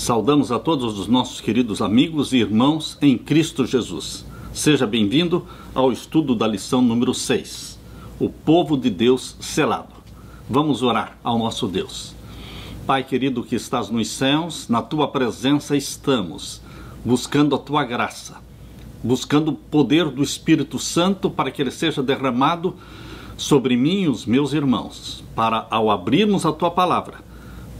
Saudamos a todos os nossos queridos amigos e irmãos em Cristo Jesus. Seja bem-vindo ao estudo da lição número 6, o povo de Deus selado. Vamos orar ao nosso Deus. Pai querido que estás nos céus, na tua presença estamos, buscando a tua graça, buscando o poder do Espírito Santo para que ele seja derramado sobre mim e os meus irmãos, para ao abrirmos a tua palavra,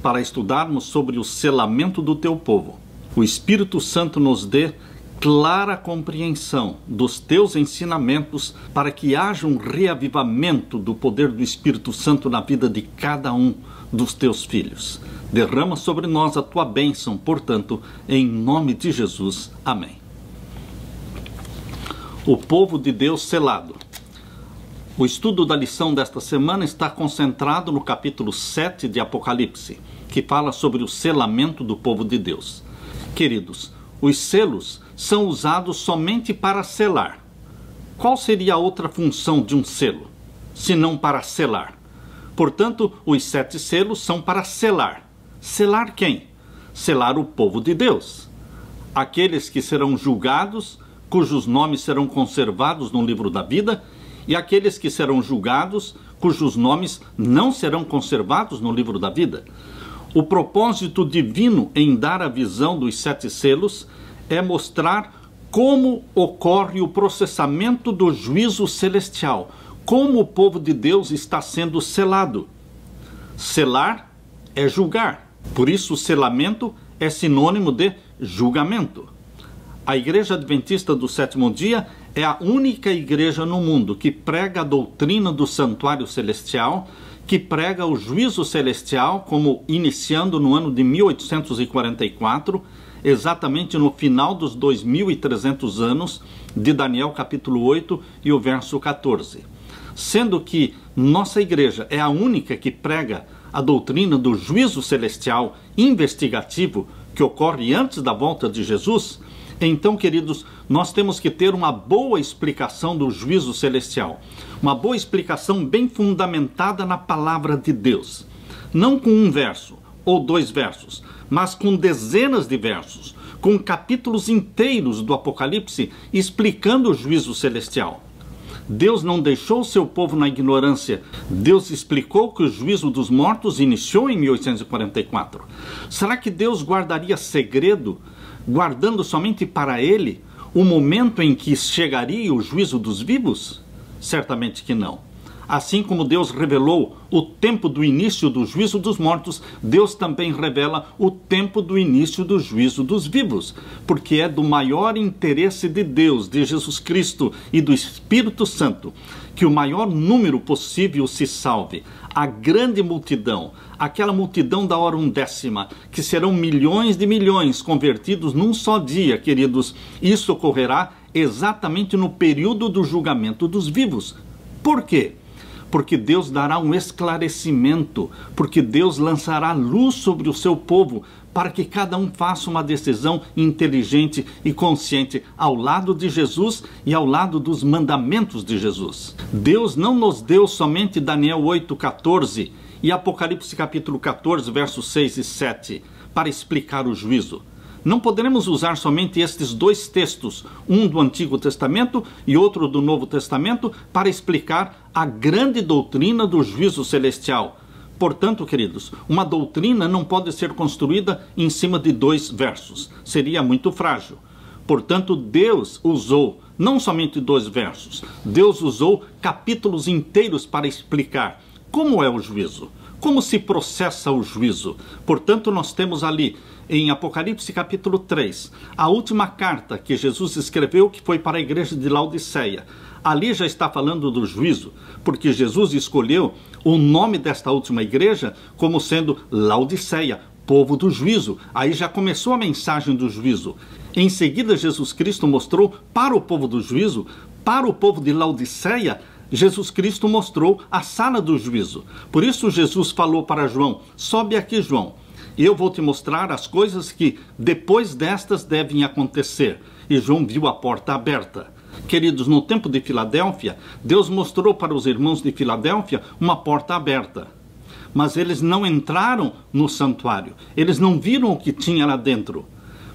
para estudarmos sobre o selamento do teu povo, o Espírito Santo nos dê clara compreensão dos teus ensinamentos para que haja um reavivamento do poder do Espírito Santo na vida de cada um dos teus filhos. Derrama sobre nós a tua bênção, portanto, em nome de Jesus. Amém. O povo de Deus selado. O estudo da lição desta semana está concentrado no capítulo 7 de Apocalipse, que fala sobre o selamento do povo de Deus. Queridos, os selos são usados somente para selar. Qual seria a outra função de um selo, se não para selar? Portanto, os 7 selos são para selar. Selar quem? Selar o povo de Deus. Aqueles que serão julgados, cujos nomes serão conservados no livro da vida, e aqueles que serão julgados, cujos nomes não serão conservados no livro da vida. O propósito divino em dar a visão dos 7 selos é mostrar como ocorre o processamento do juízo celestial, como o povo de Deus está sendo selado. Selar é julgar, por isso o selamento é sinônimo de julgamento. A Igreja Adventista do Sétimo Dia é a única igreja no mundo que prega a doutrina do santuário celestial, que prega o juízo celestial, como iniciando no ano de 1844, exatamente no final dos 2300 anos de Daniel capítulo 8 e o verso 14. Sendo que nossa igreja é a única que prega a doutrina do juízo celestial investigativo que ocorre antes da volta de Jesus, então, queridos, nós temos que ter uma boa explicação do juízo celestial, uma boa explicação bem fundamentada na palavra de Deus, não com um verso ou 2 versos, mas com dezenas de versos, com capítulos inteiros do Apocalipse explicando o juízo celestial. Deus não deixou o seu povo na ignorância. Deus explicou que o juízo dos mortos iniciou em 1844. Será que Deus guardaria segredo, guardando somente para ele o momento em que chegaria o juízo dos vivos? Certamente que não. Assim como Deus revelou o tempo do início do juízo dos mortos, Deus também revela o tempo do início do juízo dos vivos, porque é do maior interesse de Deus, de Jesus Cristo e do Espírito Santo, que o maior número possível se salve. A grande multidão, aquela multidão da hora undécima, que serão milhões de milhões convertidos num só dia, queridos, isso ocorrerá exatamente no período do julgamento dos vivos. Por quê? Porque Deus dará um esclarecimento, porque Deus lançará luz sobre o seu povo, para que cada um faça uma decisão inteligente e consciente ao lado de Jesus e ao lado dos mandamentos de Jesus. Deus não nos deu somente Daniel 8:14 e Apocalipse capítulo 14, versos 6 e 7, para explicar o juízo. Não poderemos usar somente estes 2 textos, um do Antigo Testamento e outro do Novo Testamento, para explicar a grande doutrina do juízo celestial. Portanto, queridos, uma doutrina não pode ser construída em cima de 2 versos. Seria muito frágil. Portanto, Deus usou não somente 2 versos, Deus usou capítulos inteiros para explicar como é o juízo, como se processa o juízo. Portanto, nós temos ali em Apocalipse capítulo 3, a última carta que Jesus escreveu, que foi para a igreja de Laodiceia. Ali já está falando do juízo, porque Jesus escolheu o nome desta última igreja como sendo Laodiceia, povo do juízo. Aí já começou a mensagem do juízo. Em seguida, Jesus Cristo mostrou para o povo do juízo, para o povo de Laodiceia, Jesus Cristo mostrou a sala do juízo. Por isso Jesus falou para João: sobe aqui, João, e eu vou te mostrar as coisas que depois destas devem acontecer. E João viu a porta aberta. Queridos, no tempo de Filadélfia, Deus mostrou para os irmãos de Filadélfia uma porta aberta. mas eles não entraram no santuário, eles não viram o que tinha lá dentro.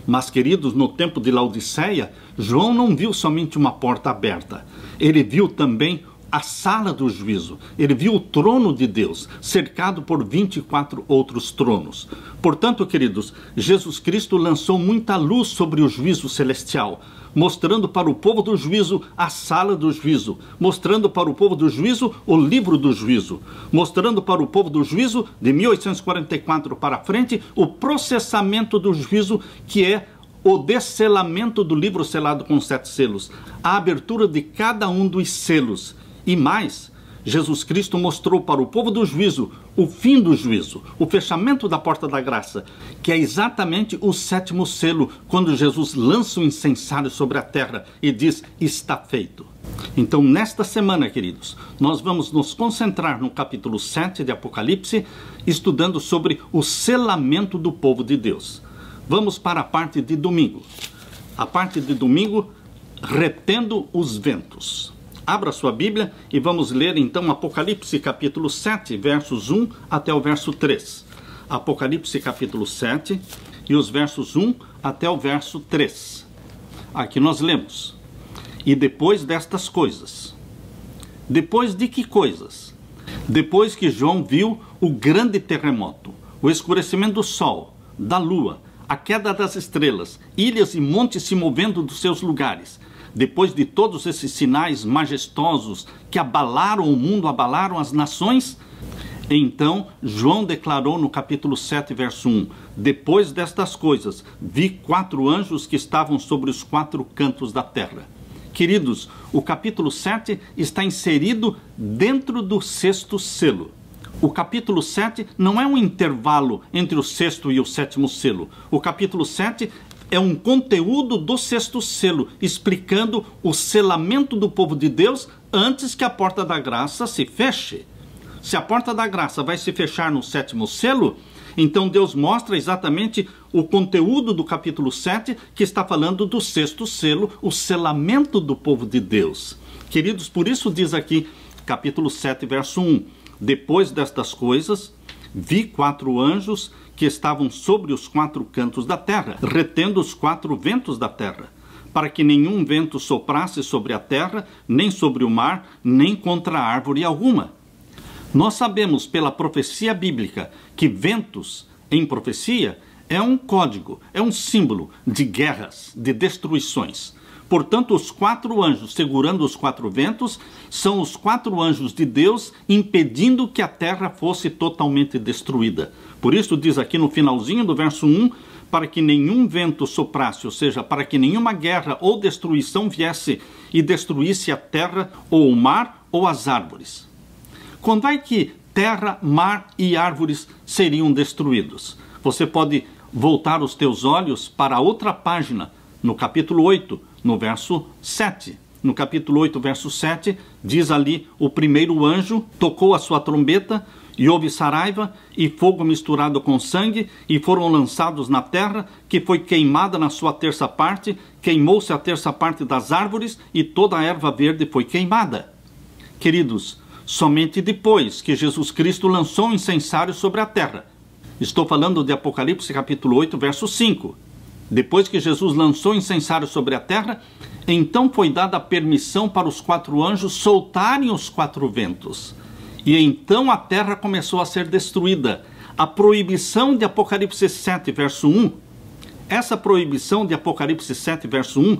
Mas, queridos, no tempo de Laodiceia, João não viu somente uma porta aberta, ele viu também a sala do juízo, ele viu o trono de Deus, cercado por 24 outros tronos. Portanto, queridos, Jesus Cristo lançou muita luz sobre o juízo celestial, mostrando para o povo do juízo a sala do juízo, mostrando para o povo do juízo o livro do juízo, mostrando para o povo do juízo, de 1844 para frente, o processamento do juízo, que é o desselamento do livro selado com 7 selos, a abertura de cada um dos selos. E mais, Jesus Cristo mostrou para o povo do juízo o fim do juízo, o fechamento da porta da graça, que é exatamente o 7º selo, quando Jesus lança o incensário sobre a terra e diz, está feito. Então, nesta semana, queridos, nós vamos nos concentrar no capítulo 7 de Apocalipse, estudando sobre o selamento do povo de Deus. Vamos para a parte de domingo. A parte de domingo, retendo os ventos. Abra sua Bíblia e vamos ler então Apocalipse capítulo 7, versos 1 até o verso 3. Apocalipse capítulo 7 e os versos 1 até o verso 3. Aqui nós lemos: e depois destas coisas. Depois de que coisas? Depois que João viu o grande terremoto, o escurecimento do sol, da lua, a queda das estrelas, ilhas e montes se movendo dos seus lugares. Depois de todos esses sinais majestosos que abalaram o mundo, abalaram as nações, então João declarou no capítulo 7, verso 1, depois destas coisas, vi 4 anjos que estavam sobre os 4 cantos da terra. Queridos, o capítulo 7 está inserido dentro do 6º selo. O capítulo 7 não é um intervalo entre o 6º e o 7º selo. O capítulo 7 é um conteúdo do 6º selo, explicando o selamento do povo de Deus antes que a porta da graça se feche. Se a porta da graça vai se fechar no 7º selo, então Deus mostra exatamente o conteúdo do capítulo 7, que está falando do 6º selo, o selamento do povo de Deus. Queridos, por isso diz aqui, capítulo 7, verso 1, depois destas coisas, vi 4 anjos que estavam sobre os 4 cantos da terra, retendo os 4 ventos da terra, para que nenhum vento soprasse sobre a terra, nem sobre o mar, nem contra árvore alguma. Nós sabemos pela profecia bíblica que ventos, em profecia, é um código, é um símbolo de guerras, de destruições. Portanto, os 4 anjos segurando os 4 ventos são os 4 anjos de Deus impedindo que a terra fosse totalmente destruída. Por isso diz aqui no finalzinho do verso 1, para que nenhum vento soprasse, ou seja, para que nenhuma guerra ou destruição viesse e destruísse a terra ou o mar ou as árvores. Quando é que terra, mar e árvores seriam destruídos? Você pode voltar os teus olhos para outra página, no capítulo 8, no verso 7. No capítulo 8, verso 7, diz ali, o primeiro anjo tocou a sua trombeta, e houve saraiva e fogo misturado com sangue, e foram lançados na terra, que foi queimada na sua terça parte, queimou-se a terça parte das árvores, e toda a erva verde foi queimada. Queridos, somente depois que Jesus Cristo lançou um incensário sobre a terra. Estou falando de Apocalipse capítulo 8, verso 5. Depois que Jesus lançou o incensário sobre a terra, então foi dada a permissão para os 4 anjos soltarem os 4 ventos. E então a terra começou a ser destruída. A proibição de Apocalipse 7, verso 1, essa proibição de Apocalipse 7, verso 1,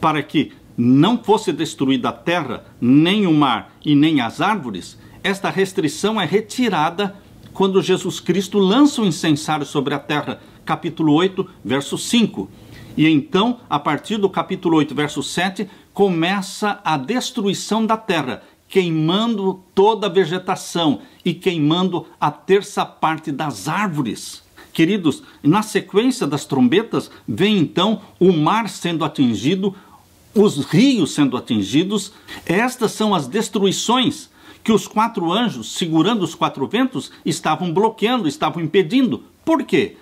para que não fosse destruída a terra, nem o mar e nem as árvores, esta restrição é retirada quando Jesus Cristo lança o incensário sobre a terra, capítulo 8, verso 5. E então, a partir do capítulo 8, verso 7, começa a destruição da terra, queimando toda a vegetação e queimando a terça parte das árvores. Queridos, na sequência das trombetas, vem então o mar sendo atingido, os rios sendo atingidos. Estas são as destruições que os 4 anjos, segurando os 4 ventos, estavam bloqueando, estavam impedindo. Por quê?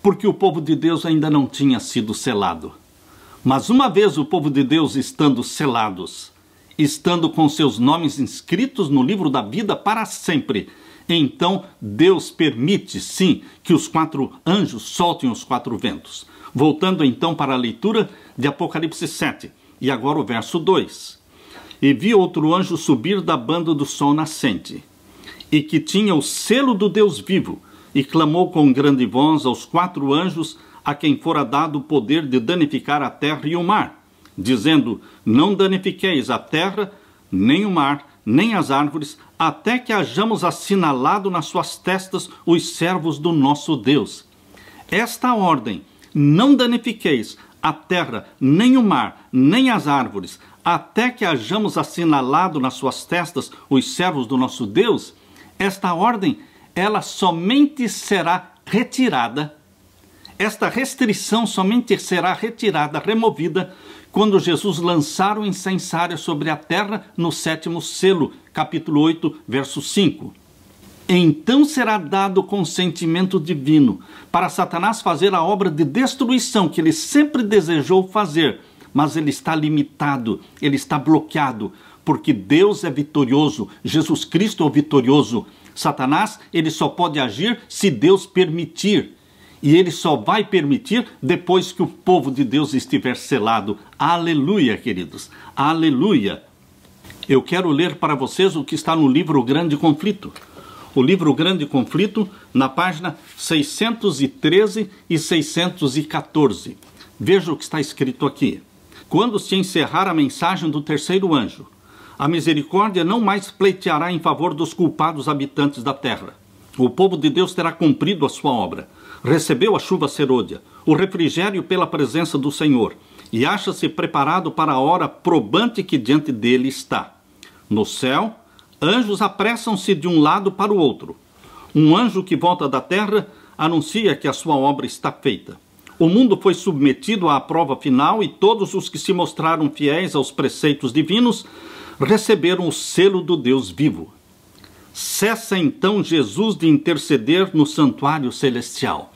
Porque o povo de Deus ainda não tinha sido selado. Mas uma vez o povo de Deus estando selados, estando com seus nomes inscritos no livro da vida para sempre, então Deus permite, sim, que os 4 anjos soltem os 4 ventos. Voltando então para a leitura de Apocalipse 7, e agora o verso 2. E vi outro anjo subir da banda do sol nascente, e que tinha o selo do Deus vivo, e clamou com grande voz aos 4 anjos a quem fora dado o poder de danificar a terra e o mar, dizendo: não danifiqueis a terra, nem o mar, nem as árvores, até que hajamos assinalado nas suas testas os servos do nosso Deus. Esta ordem, não danifiqueis a terra, nem o mar, nem as árvores, até que hajamos assinalado nas suas testas os servos do nosso Deus, esta ordem, ela somente será retirada. Esta restrição somente será retirada, removida, quando Jesus lançar o incensário sobre a terra no 7º selo, capítulo 8, verso 5. Então será dado o consentimento divino para Satanás fazer a obra de destruição que ele sempre desejou fazer, mas ele está limitado, ele está bloqueado, porque Deus é vitorioso, Jesus Cristo é o vitorioso. Satanás, ele só pode agir se Deus permitir. E ele só vai permitir depois que o povo de Deus estiver selado. Aleluia, queridos. Aleluia. Eu quero ler para vocês o que está no livro Grande Conflito. O livro Grande Conflito, na página 613 e 614. Veja o que está escrito aqui. Quando se encerrar a mensagem do 3º anjo, a misericórdia não mais pleiteará em favor dos culpados habitantes da terra. O povo de Deus terá cumprido a sua obra. Recebeu a chuva serôdia, o refrigério pela presença do Senhor, e acha-se preparado para a hora probante que diante dele está. No céu, anjos apressam-se de um lado para o outro. Um anjo que volta da terra anuncia que a sua obra está feita. O mundo foi submetido à prova final e todos os que se mostraram fiéis aos preceitos divinos receberam o selo do Deus vivo. Cessa então Jesus de interceder no santuário celestial.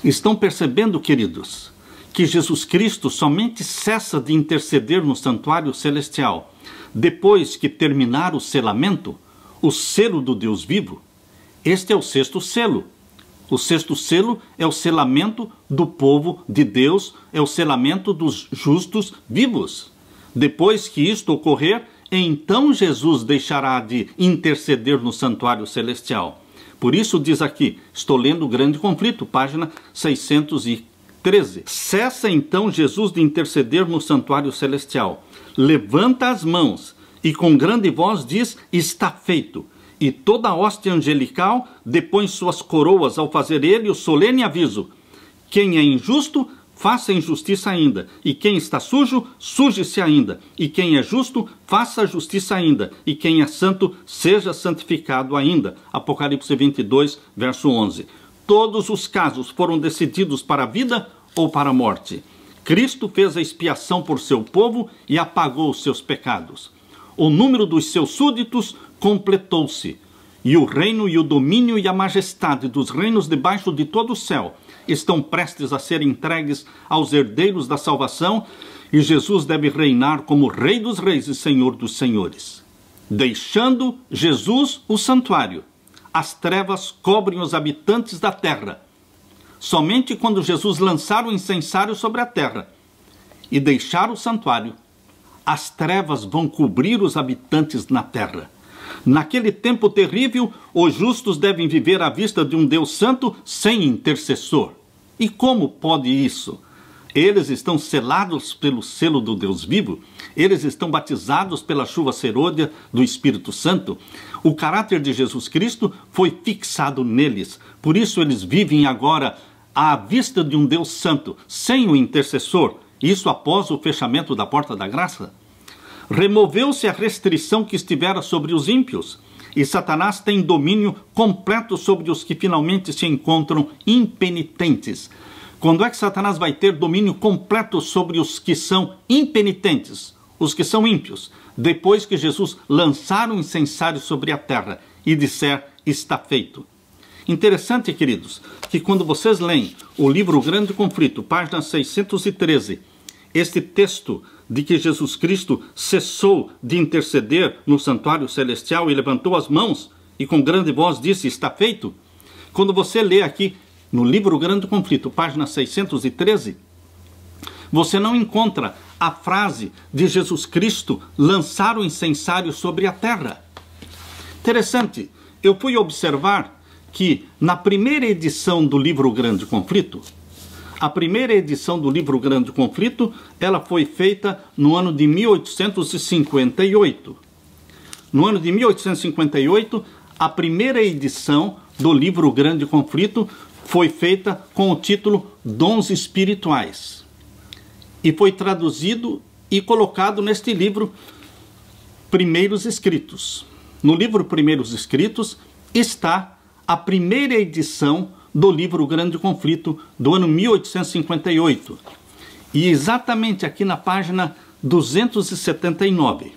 Estão percebendo, queridos, que Jesus Cristo somente cessa de interceder no santuário celestial depois que terminar o selamento, o selo do Deus vivo? Este é o 6º selo. O 6º selo é o selamento do povo de Deus, é o selamento dos justos vivos. Depois que isto ocorrer, então Jesus deixará de interceder no santuário celestial. Por isso diz aqui, estou lendo o Grande Conflito, página 613. Cessa então Jesus de interceder no santuário celestial. Levanta as mãos e com grande voz diz: está feito. E toda a hoste angelical depõe suas coroas ao fazer ele o solene aviso: quem é injusto, faça injustiça ainda, e quem está sujo, suje-se ainda, e quem é justo, faça justiça ainda, e quem é santo, seja santificado ainda. Apocalipse 22, verso 11. Todos os casos foram decididos para a vida ou para a morte. Cristo fez a expiação por seu povo e apagou os seus pecados. O número dos seus súditos completou-se, e o reino e o domínio e a majestade dos reinos debaixo de todo o céu estão prestes a ser entregues aos herdeiros da salvação, e Jesus deve reinar como Rei dos Reis e Senhor dos Senhores. Deixando Jesus o santuário, as trevas cobrem os habitantes da terra. Somente quando Jesus lançar o incensário sobre a terra e deixar o santuário, as trevas vão cobrir os habitantes na terra. Naquele tempo terrível, os justos devem viver à vista de um Deus santo sem intercessor. E como pode isso? Eles estão selados pelo selo do Deus vivo, eles estão batizados pela chuva serôdia do Espírito Santo. O caráter de Jesus Cristo foi fixado neles, por isso eles vivem agora à vista de um Deus santo, sem o intercessor, isso após o fechamento da porta da graça. Removeu-se a restrição que estivera sobre os ímpios, e Satanás tem domínio completo sobre os que finalmente se encontram impenitentes. Quando é que Satanás vai ter domínio completo sobre os que são impenitentes, os que são ímpios? Depois que Jesus lançar o incensário sobre a terra e disser: está feito. Interessante, queridos, que quando vocês leem o livro Grande Conflito, página 613, este texto de que Jesus Cristo cessou de interceder no santuário celestial e levantou as mãos e com grande voz disse: está feito. Quando você lê aqui no livro Grande Conflito, página 613, você não encontra a frase de Jesus Cristo lançar o incensário sobre a terra. Interessante, eu fui observar que na primeira edição do livro Grande Conflito, a primeira edição do livro Grande Conflito, ela foi feita no ano de 1858. No ano de 1858, a primeira edição do livro Grande Conflito foi feita com o título Dons Espirituais. E foi traduzido e colocado neste livro Primeiros Escritos. No livro Primeiros Escritos está a primeira edição do livro Grande Conflito do ano 1858. E exatamente aqui na página 279.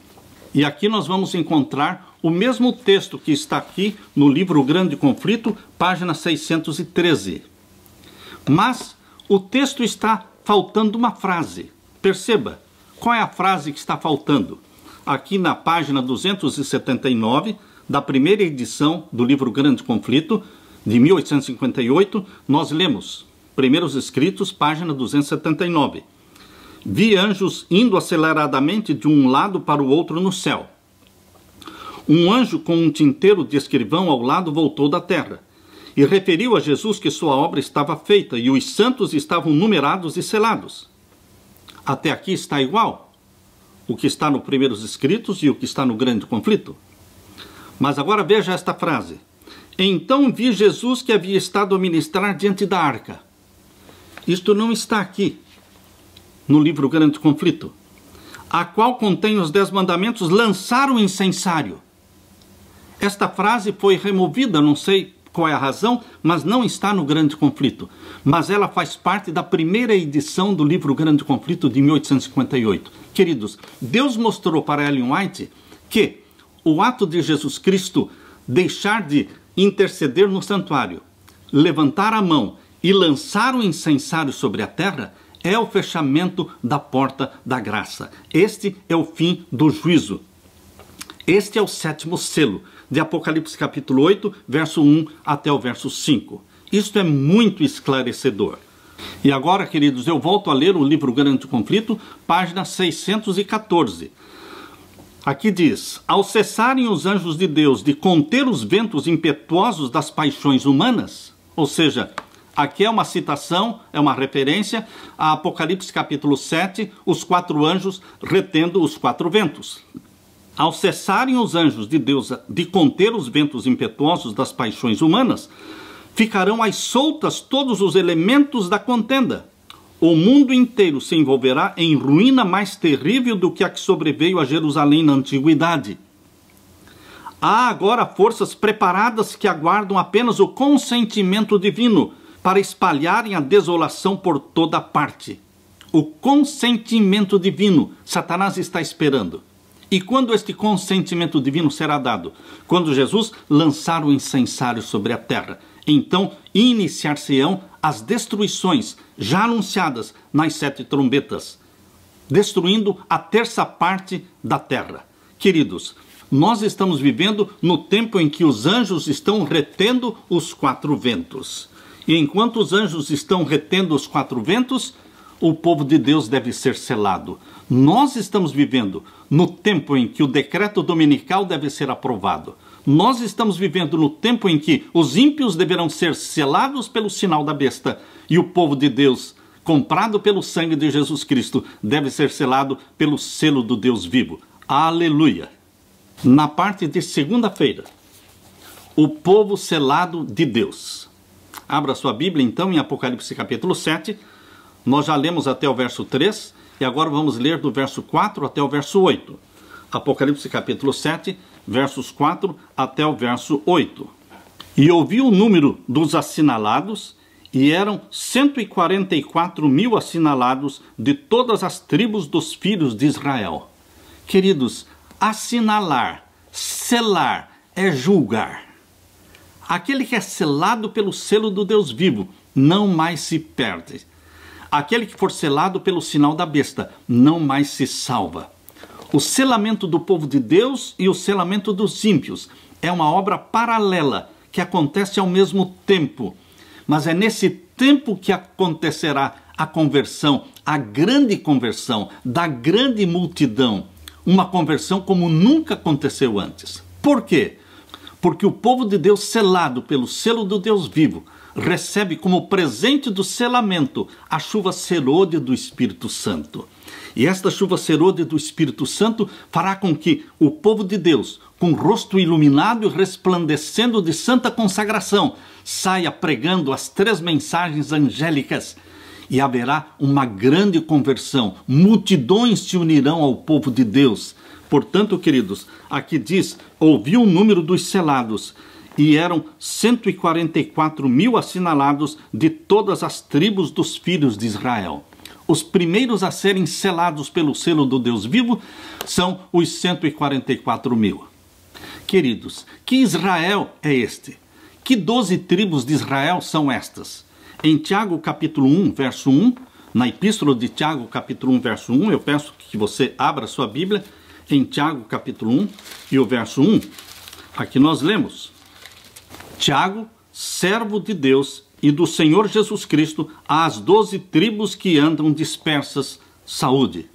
E aqui nós vamos encontrar o mesmo texto que está aqui no livro Grande Conflito, página 613. Mas o texto está faltando uma frase. Perceba, qual é a frase que está faltando? Aqui na página 279 da primeira edição do livro Grande Conflito, de 1858, nós lemos, Primeiros Escritos, página 279. Vi anjos indo aceleradamente de um lado para o outro no céu. Um anjo com um tinteiro de escrivão ao lado voltou da terra e referiu a Jesus que sua obra estava feita e os santos estavam numerados e selados. Até aqui está igual o que está no Primeiros Escritos e o que está no Grande Conflito. Mas agora veja esta frase. Então vi Jesus que havia estado a ministrar diante da arca. Isto não está aqui no livro Grande Conflito, a qual contém os 10 mandamentos, lançar o incensário. Esta frase foi removida, não sei qual é a razão, mas não está no Grande Conflito. Mas ela faz parte da primeira edição do livro Grande Conflito de 1858. Queridos, Deus mostrou para Ellen White que o ato de Jesus Cristo deixar de interceder no santuário, levantar a mão e lançar o incensário sobre a terra é o fechamento da porta da graça. Este é o fim do juízo. Este é o 7º selo de Apocalipse capítulo 8, verso 1 até o verso 5. Isto é muito esclarecedor. E agora, queridos, eu volto a ler o livro Grande Conflito, página 614. Aqui diz: ao cessarem os anjos de Deus de conter os ventos impetuosos das paixões humanas, ou seja, aqui é uma citação, é uma referência a Apocalipse capítulo 7, os 4 anjos retendo os 4 ventos. Ao cessarem os anjos de Deus de conter os ventos impetuosos das paixões humanas, ficarão às soltas todos os elementos da contenda. O mundo inteiro se envolverá em ruína mais terrível do que a que sobreveio a Jerusalém na antiguidade. Há agora forças preparadas que aguardam apenas o consentimento divino para espalharem a desolação por toda parte. O consentimento divino, Satanás está esperando. E quando este consentimento divino será dado? Quando Jesus lançar o incensário sobre a terra. Então iniciar-se-ão as destruições já anunciadas nas 7 trombetas, destruindo a 1/3 parte da terra. Queridos, nós estamos vivendo no tempo em que os anjos estão retendo os 4 ventos. E enquanto os anjos estão retendo os 4 ventos, o povo de Deus deve ser selado. Nós estamos vivendo no tempo em que o decreto dominical deve ser aprovado. Nós estamos vivendo no tempo em que os ímpios deverão ser selados pelo sinal da besta e o povo de Deus, comprado pelo sangue de Jesus Cristo, deve ser selado pelo selo do Deus vivo. Aleluia! Na parte de segunda-feira, o povo selado de Deus. Abra sua Bíblia então em Apocalipse capítulo 7. Nós já lemos até o verso 3 e agora vamos ler do verso 4 até o verso 8. Apocalipse capítulo 7, versos 4 até o verso 8. E ouvi o número dos assinalados, e eram 144.000 assinalados de todas as tribos dos filhos de Israel. Queridos, assinalar, selar, é julgar. Aquele que é selado pelo selo do Deus vivo não mais se perde. Aquele que for selado pelo sinal da besta não mais se salva. O selamento do povo de Deus e o selamento dos ímpios É uma obra paralela que acontece ao mesmo tempo. Mas é nesse tempo que acontecerá a conversão, a grande conversão da grande multidão. Uma conversão como nunca aconteceu antes. Por quê? Porque o povo de Deus, selado pelo selo do Deus vivo, recebe como presente do selamento a chuva serôdia do Espírito Santo. E esta chuva serôdia do Espírito Santo fará com que o povo de Deus, com o rosto iluminado e resplandecendo de santa consagração, saia pregando as 3 mensagens angélicas. E haverá uma grande conversão. Multidões se unirão ao povo de Deus. Portanto, queridos, aqui diz, ouvi o número dos selados, e eram 144 mil assinalados de todas as tribos dos filhos de Israel. Os primeiros a serem selados pelo selo do Deus vivo são os 144 mil. Queridos, que Israel é este? Que 12 tribos de Israel são estas? Em Tiago capítulo 1, verso 1, na epístola de Tiago capítulo 1, verso 1, eu peço que você abra sua Bíblia, em Tiago capítulo 1 e o verso 1, aqui nós lemos: Tiago, servo de Deus e do Senhor Jesus Cristo, às 12 tribos que andam dispersas, saúde.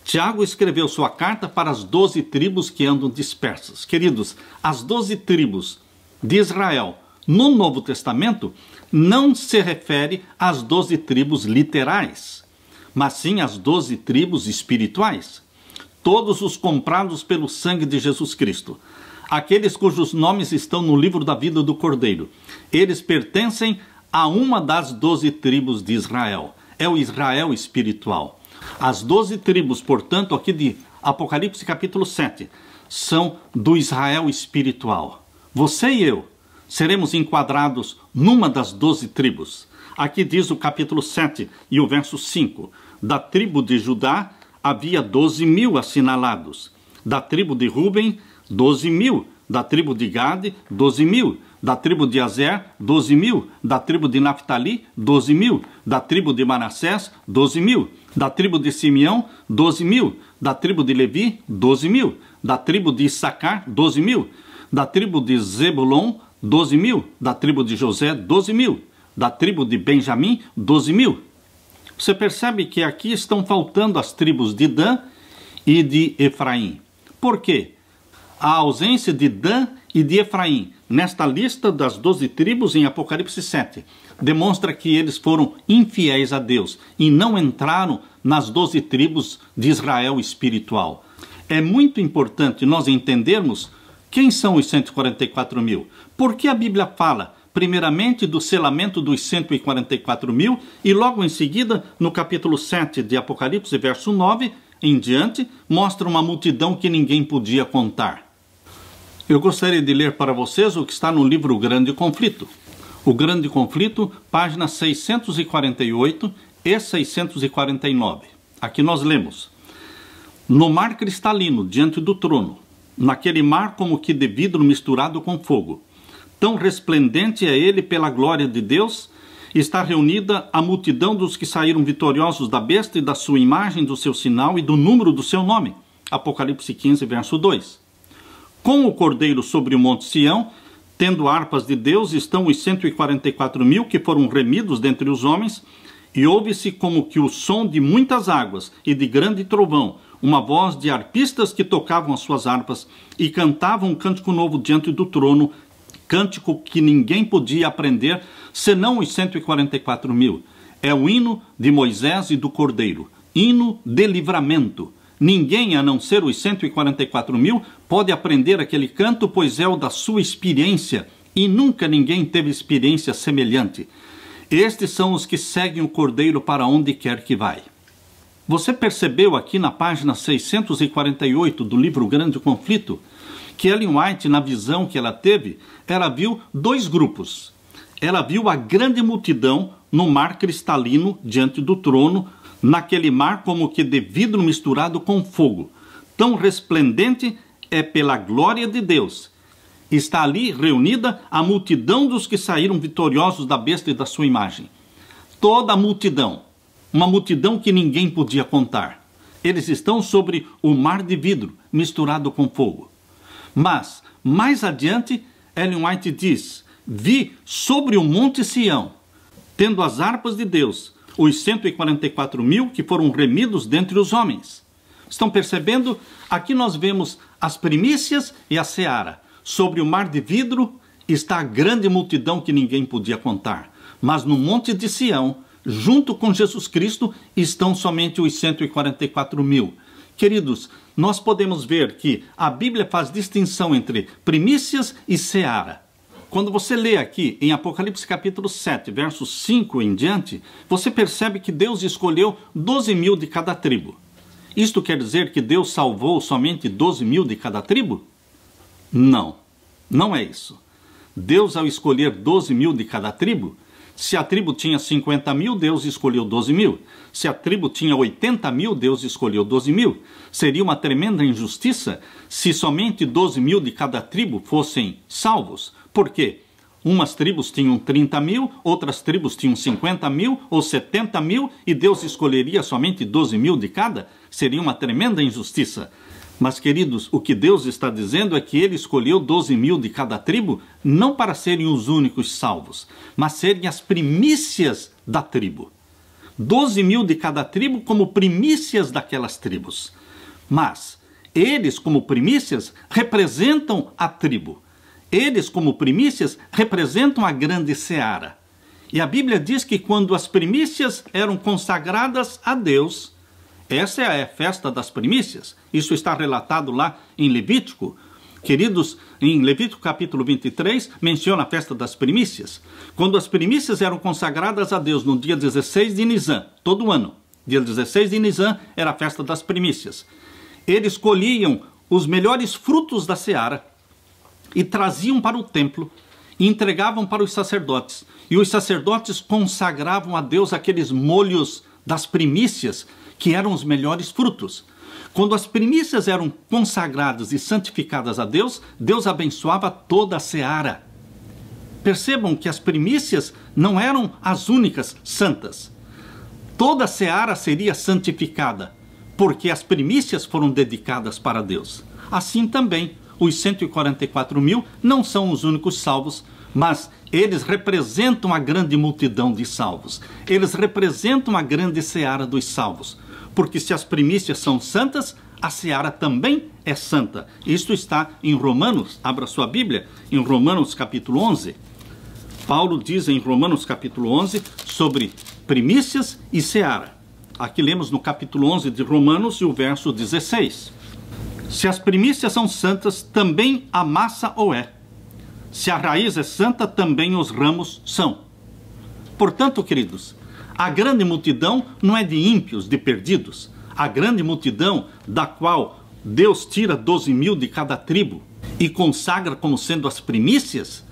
Tiago escreveu sua carta para as 12 tribos que andam dispersas. Queridos, as 12 tribos de Israel no Novo Testamento não se refere às 12 tribos literais, mas sim às 12 tribos espirituais. Todos os comprados pelo sangue de Jesus Cristo. Aqueles cujos nomes estão no livro da vida do Cordeiro. Eles pertencem a uma das 12 tribos de Israel. É o Israel espiritual. As 12 tribos, portanto, aqui de Apocalipse capítulo 7, são do Israel espiritual. Você e eu seremos enquadrados numa das 12 tribos. Aqui diz o capítulo 7 e o verso 5. Da tribo de Judá havia 12 mil assinalados. Da tribo de Ruben, 12 mil. Da tribo de Gade, 12 mil. Da tribo de Azer, 12 mil. Da tribo de Naphtali, 12 mil. Da tribo de Manassés, 12 mil. Da tribo de Simeão, 12 mil. Da tribo de Levi, 12 mil. Da tribo de Issacar, 12 mil. Da tribo de Zebulon, 12 mil. Da tribo de José, 12 mil. Da tribo de Benjamim, 12 mil. Você percebe que aqui estão faltando as tribos de Dan e de Efraim. Por quê? A ausência de Dan e de Efraim nesta lista das 12 tribos em Apocalipse 7 demonstra que eles foram infiéis a Deus e não entraram nas 12 tribos de Israel espiritual. É muito importante nós entendermos quem são os 144 mil. Por que a Bíblia fala primeiramente do selamento dos 144 mil e logo em seguida, no capítulo 7 de Apocalipse, verso 9 em diante, mostra uma multidão que ninguém podia contar. Eu gostaria de ler para vocês o que está no livro O Grande Conflito. O Grande Conflito, páginas 648 e 649. Aqui nós lemos: no mar cristalino, diante do trono, naquele mar como que de vidro misturado com fogo, tão resplendente é ele pela glória de Deus, está reunida a multidão dos que saíram vitoriosos da besta e da sua imagem, do seu sinal e do número do seu nome. Apocalipse 15, verso 2. Com o cordeiro sobre o monte Sião, tendo harpas de Deus, estão os 144 mil que foram remidos dentre os homens, e ouve-se como que o som de muitas águas e de grande trovão, uma voz de harpistas que tocavam as suas harpas e cantavam um cântico novo diante do trono, cântico que ninguém podia aprender, senão os 144 mil. É o hino de Moisés e do Cordeiro, hino de livramento. Ninguém, a não ser os 144 mil, pode aprender aquele canto, pois é o da sua experiência, e nunca ninguém teve experiência semelhante. Estes são os que seguem o Cordeiro para onde quer que vai. Você percebeu aqui na página 648 do livro O Grande Conflito que Ellen White, na visão que ela teve, ela viu dois grupos. Ela viu a grande multidão no mar cristalino diante do trono, naquele mar como que de vidro misturado com fogo. Tão resplendente é pela glória de Deus. Está ali reunida a multidão dos que saíram vitoriosos da besta e da sua imagem. Toda a multidão, uma multidão que ninguém podia contar. Eles estão sobre o mar de vidro misturado com fogo. Mas, mais adiante, Ellen White diz: vi sobre o monte Sião, tendo as harpas de Deus, os 144.000 que foram remidos dentre os homens. Estão percebendo? Aqui nós vemos as primícias e a seara. Sobre o mar de vidro está a grande multidão que ninguém podia contar. Mas no monte de Sião, junto com Jesus Cristo, estão somente os 144.000. Queridos, nós podemos ver que a Bíblia faz distinção entre primícias e seara. Quando você lê aqui em Apocalipse capítulo 7, versos 5 em diante, você percebe que Deus escolheu 12.000 de cada tribo. Isto quer dizer que Deus salvou somente 12.000 de cada tribo? Não, não é isso. Deus, ao escolher 12.000 de cada tribo, se a tribo tinha 50.000, Deus escolheu 12.000. Se a tribo tinha 80.000, Deus escolheu 12.000. Seria uma tremenda injustiça se somente 12.000 de cada tribo fossem salvos. Por quê? Umas tribos tinham 30.000, outras tribos tinham 50.000 ou 70.000 e Deus escolheria somente 12.000 de cada? Seria uma tremenda injustiça. Mas, queridos, o que Deus está dizendo é que Ele escolheu 12.000 de cada tribo, não para serem os únicos salvos, mas serem as primícias da tribo. 12.000 de cada tribo como primícias daquelas tribos. Mas eles, como primícias, representam a tribo. Eles, como primícias, representam a grande seara. E a Bíblia diz que quando as primícias eram consagradas a Deus, essa é a festa das primícias. Isso está relatado lá em Levítico. Queridos, em Levítico capítulo 23, menciona a festa das primícias. Quando as primícias eram consagradas a Deus no dia 16 de Nisan, todo ano. Dia 16 de Nisan era a festa das primícias. Eles colhiam os melhores frutos da seara e traziam para o templo e entregavam para os sacerdotes. E os sacerdotes consagravam a Deus aqueles molhos das primícias, que eram os melhores frutos. Quando as primícias eram consagradas e santificadas a Deus, Deus abençoava toda a seara. Percebam que as primícias não eram as únicas santas. Toda a seara seria santificada, porque as primícias foram dedicadas para Deus. Assim também, os 144.000 não são os únicos salvos, mas eles representam a grande multidão de salvos. Eles representam a grande seara dos salvos. Porque se as primícias são santas, a seara também é santa. Isto está em Romanos, abra sua Bíblia, em Romanos capítulo 11. Paulo diz em Romanos capítulo 11 sobre primícias e seara. Aqui lemos no capítulo 11 de Romanos e o verso 16. Se as primícias são santas, também a massa o é. Se a raiz é santa, também os ramos são. Portanto, queridos, a grande multidão não é de ímpios, de perdidos. A grande multidão da qual Deus tira 12.000 de cada tribo e consagra como sendo as primícias,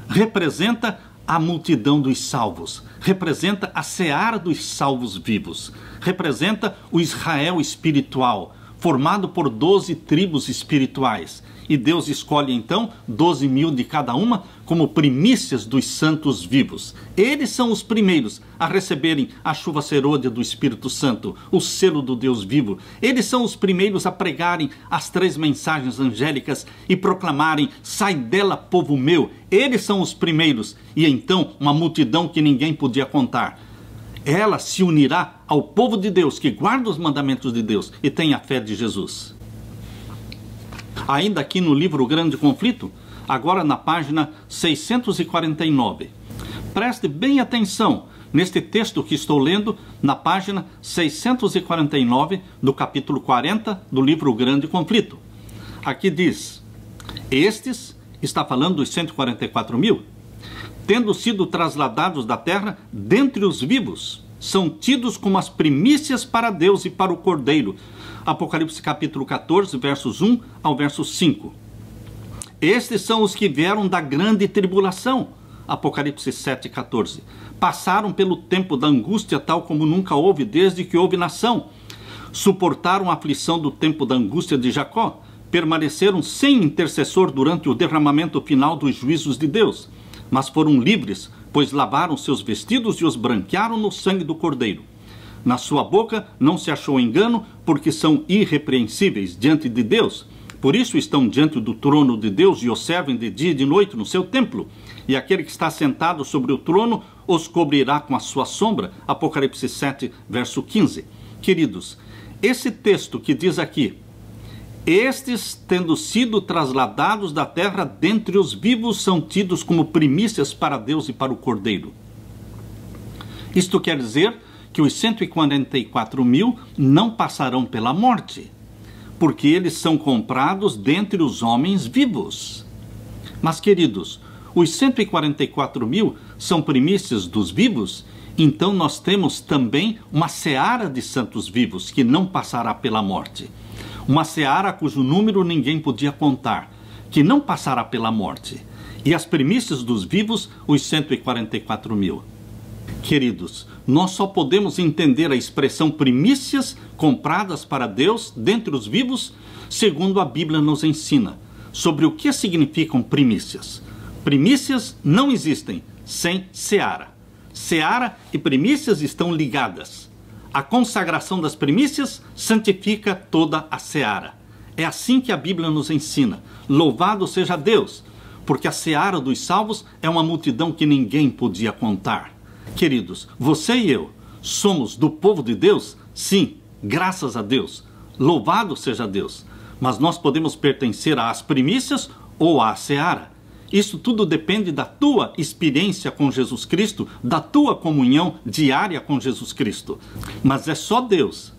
representa a multidão dos salvos, representa a seara dos salvos vivos, representa o Israel espiritual, formado por 12 tribos espirituais. E Deus escolhe então 12.000 de cada uma como primícias dos santos vivos. Eles são os primeiros a receberem a chuva serôdia do Espírito Santo, o selo do Deus vivo. Eles são os primeiros a pregarem as 3 mensagens angélicas e proclamarem: sai dela, povo meu. Eles são os primeiros. E então uma multidão que ninguém podia contar, ela se unirá ao povo de Deus, que guarda os mandamentos de Deus e tem a fé de Jesus. Ainda aqui no livro O Grande Conflito, agora na página 649. Preste bem atenção neste texto que estou lendo, na página 649 do capítulo 40 do livro O Grande Conflito. Aqui diz: estes, está falando dos 144.000, tendo sido trasladados da terra dentre os vivos, são tidos como as primícias para Deus e para o Cordeiro. Apocalipse capítulo 14, versos 1 ao verso 5. Estes são os que vieram da grande tribulação. Apocalipse 7, 14. Passaram pelo tempo da angústia tal como nunca houve desde que houve nação. Suportaram a aflição do tempo da angústia de Jacó. Permaneceram sem intercessor durante o derramamento final dos juízos de Deus. Mas foram livres, pois lavaram seus vestidos e os branquearam no sangue do Cordeiro. Na sua boca não se achou engano, porque são irrepreensíveis diante de Deus. Por isso estão diante do trono de Deus e o servem de dia e de noite no seu templo. E aquele que está sentado sobre o trono os cobrirá com a sua sombra. Apocalipse 7, verso 15. Queridos, esse texto que diz aqui: estes, tendo sido trasladados da terra dentre os vivos, são tidos como primícias para Deus e para o Cordeiro. Isto quer dizer que os 144 mil não passarão pela morte, porque eles são comprados dentre os homens vivos. Mas, queridos, os 144 mil são primícias dos vivos, então nós temos também uma seara de santos vivos que não passará pela morte. Uma seara cujo número ninguém podia contar, que não passará pela morte. E as primícias dos vivos, os 144 mil. Queridos, nós só podemos entender a expressão primícias compradas para Deus dentre os vivos, segundo a Bíblia nos ensina, sobre o que significam primícias. Primícias não existem sem seara. Seara e primícias estão ligadas. A consagração das primícias santifica toda a seara. É assim que a Bíblia nos ensina. Louvado seja Deus, porque a seara dos salvos é uma multidão que ninguém podia contar. Queridos, você e eu somos do povo de Deus? Sim, graças a Deus. Louvado seja Deus. Mas nós podemos pertencer às primícias ou à seara. Isso tudo depende da tua experiência com Jesus Cristo, da tua comunhão diária com Jesus Cristo. Mas é só Deus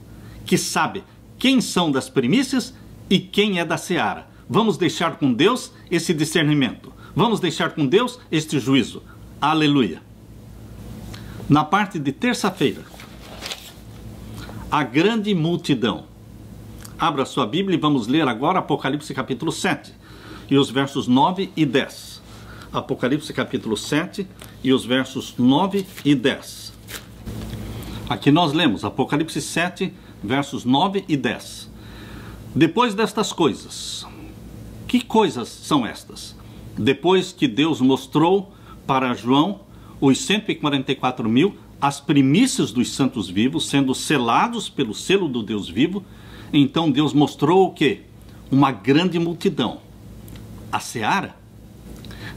que sabe quem são das primícias e quem é da seara. Vamos deixar com Deus esse discernimento. Vamos deixar com Deus este juízo. Aleluia. Na parte de terça-feira, a grande multidão. Abra sua Bíblia e vamos ler agora Apocalipse capítulo 7 e os versos 9 e 10. Apocalipse capítulo 7 e os versos 9 e 10. Aqui nós lemos Apocalipse 7, versos 9 e 10. Depois destas coisas. Que coisas são estas? Depois que Deus mostrou para João os 144 mil, as primícias dos santos vivos, sendo selados pelo selo do Deus vivo, então Deus mostrou o quê? Uma grande multidão. A seara.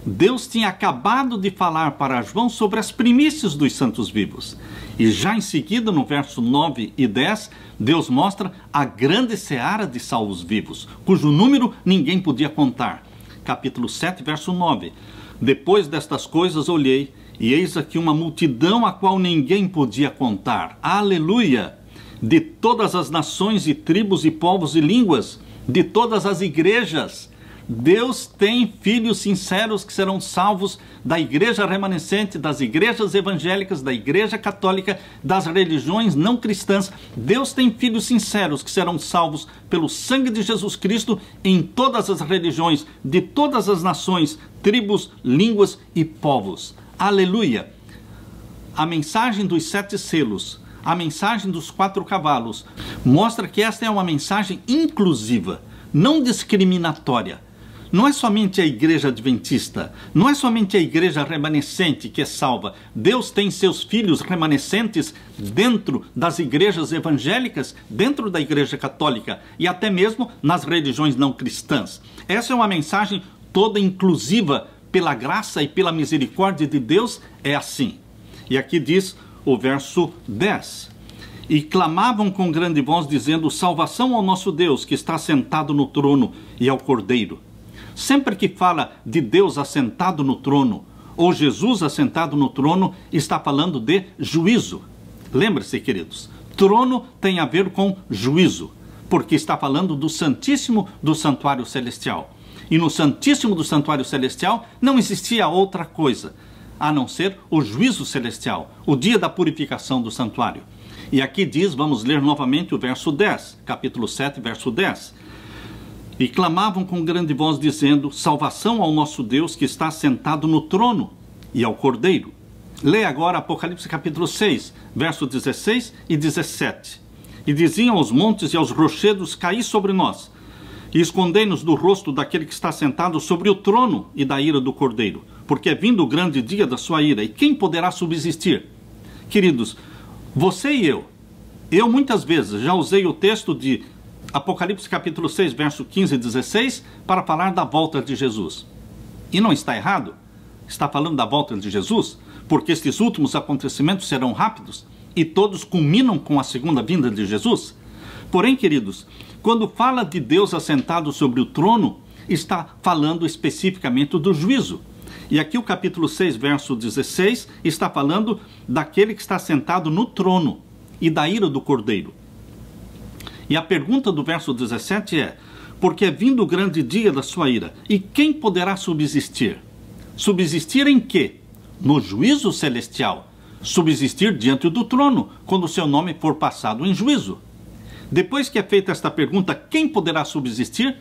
Deus tinha acabado de falar para João sobre as primícias dos santos vivos. E já em seguida, no verso 9 e 10, Deus mostra a grande seara de salvos vivos, cujo número ninguém podia contar. Capítulo 7, verso 9. Depois destas coisas olhei, e eis aqui uma multidão a qual ninguém podia contar. Aleluia! De todas as nações e tribos e povos e línguas, de todas as igrejas. Deus tem filhos sinceros que serão salvos da igreja remanescente, das igrejas evangélicas, da igreja católica, das religiões não cristãs. Deus tem filhos sinceros que serão salvos pelo sangue de Jesus Cristo em todas as religiões, de todas as nações, tribos, línguas e povos. Aleluia! A mensagem dos 7 selos, a mensagem dos 4 cavalos, mostra que esta é uma mensagem inclusiva, não discriminatória. Não é somente a igreja adventista, não é somente a igreja remanescente que é salva. Deus tem seus filhos remanescentes dentro das igrejas evangélicas, dentro da igreja católica e até mesmo nas religiões não cristãs. Essa é uma mensagem toda inclusiva pela graça e pela misericórdia de Deus, é assim. E aqui diz o verso 10. E clamavam com grande voz, dizendo: salvação ao nosso Deus, que está sentado no trono, e ao Cordeiro. Sempre que fala de Deus assentado no trono, ou Jesus assentado no trono, está falando de juízo. Lembre-se, queridos, trono tem a ver com juízo, porque está falando do Santíssimo do Santuário Celestial. E no Santíssimo do Santuário Celestial não existia outra coisa, a não ser o juízo celestial, o dia da purificação do santuário. E aqui diz, vamos ler novamente o verso 10, capítulo 7, verso 10. E clamavam com grande voz, dizendo: salvação ao nosso Deus, que está sentado no trono, e ao Cordeiro. Leia agora Apocalipse capítulo 6, versos 16 e 17. E diziam aos montes e aos rochedos: caí sobre nós, e escondei-nos do rosto daquele que está sentado sobre o trono e da ira do Cordeiro, porque é vindo o grande dia da sua ira, e quem poderá subsistir? Queridos, você e eu muitas vezes já usei o texto de Apocalipse capítulo 6, verso 15 e 16, para falar da volta de Jesus. E não está errado, está falando da volta de Jesus, porque estes últimos acontecimentos serão rápidos e todos culminam com a segunda vinda de Jesus. Porém, queridos, quando fala de Deus assentado sobre o trono, está falando especificamente do juízo. E aqui o capítulo 6, verso 16, está falando daquele que está sentado no trono e da ira do Cordeiro. E a pergunta do verso 17 é: porque é vindo o grande dia da sua ira, e quem poderá subsistir? Subsistir em quê? No juízo celestial. Subsistir diante do trono, quando o seu nome for passado em juízo. Depois que é feita esta pergunta, quem poderá subsistir?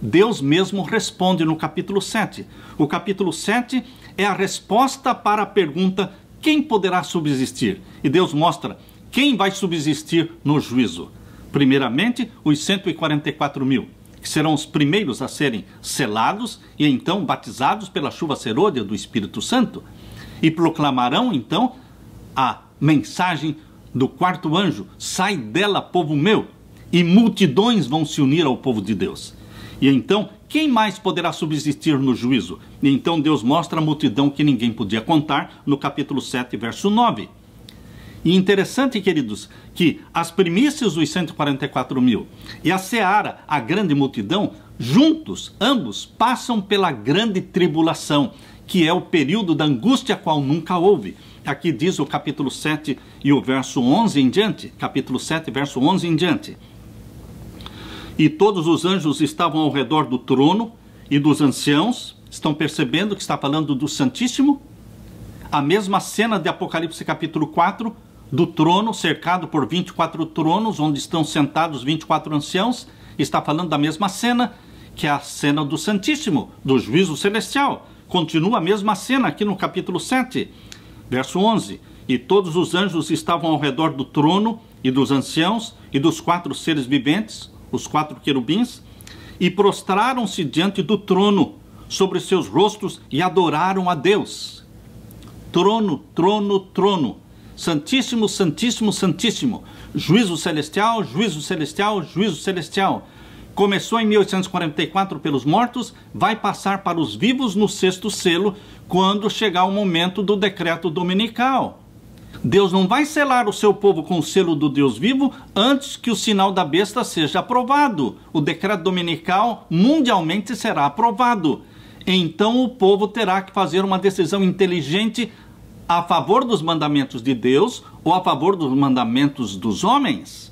Deus mesmo responde no capítulo 7. O capítulo 7 é a resposta para a pergunta: quem poderá subsistir? E Deus mostra quem vai subsistir no juízo. Primeiramente, os 144 mil, que serão os primeiros a serem selados e então batizados pela chuva serôdia do Espírito Santo. E proclamarão então a mensagem do quarto anjo: sai dela, povo meu, e multidões vão se unir ao povo de Deus. E então, quem mais poderá subsistir no juízo? E então Deus mostra a multidão que ninguém podia contar, no capítulo 7, verso 9. E interessante, queridos, que as primícias dos 144 mil e a seara, a grande multidão, juntos, ambos, passam pela grande tribulação, que é o período da angústia qual nunca houve. Aqui diz o capítulo 7 e o verso 11 em diante, capítulo 7, verso 11 em diante. E todos os anjos estavam ao redor do trono e dos anciãos. Estão percebendo que está falando do Santíssimo? A mesma cena de Apocalipse capítulo 4, do trono cercado por 24 tronos, onde estão sentados 24 anciãos. Está falando da mesma cena, que é a cena do Santíssimo, do juízo celestial. Continua a mesma cena aqui no capítulo 7, verso 11. E todos os anjos estavam ao redor do trono e dos anciãos e dos 4 seres viventes, os 4 querubins, e prostraram-se diante do trono sobre seus rostos e adoraram a Deus. Trono, trono, trono. Santíssimo, santíssimo, santíssimo. Juízo celestial, juízo celestial, juízo celestial. Começou em 1844 pelos mortos, vai passar para os vivos no 6º selo, quando chegar o momento do decreto dominical. Deus não vai selar o seu povo com o selo do Deus vivo antes que o sinal da besta seja aprovado. O decreto dominical mundialmente será aprovado. Então o povo terá que fazer uma decisão inteligente a favor dos mandamentos de Deus ou a favor dos mandamentos dos homens.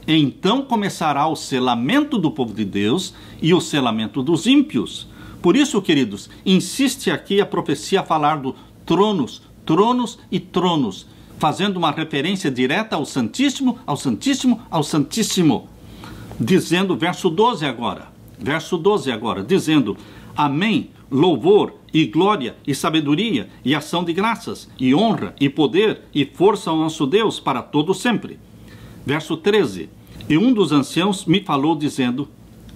Então começará o selamento do povo de Deus e o selamento dos ímpios. Por isso, queridos, insiste aqui a profecia a falar do tronos, tronos e tronos, fazendo uma referência direta ao Santíssimo, ao Santíssimo, ao Santíssimo. Dizendo, verso 12 agora, dizendo: amém, louvor e glória e sabedoria e ação de graças e honra e poder e força ao nosso Deus para todo sempre. Verso 13, e um dos anciãos me falou dizendo,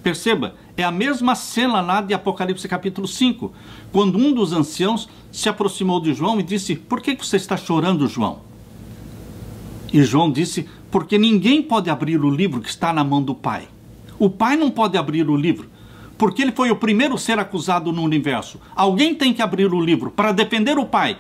perceba, é a mesma cena lá de Apocalipse capítulo 5, quando um dos anciãos se aproximou de João e disse: por que você está chorando, João? E João disse: porque ninguém pode abrir o livro que está na mão do Pai. O Pai não pode abrir o livro, porque ele foi o primeiro ser acusado no universo. Alguém tem que abrir o livro para defender o Pai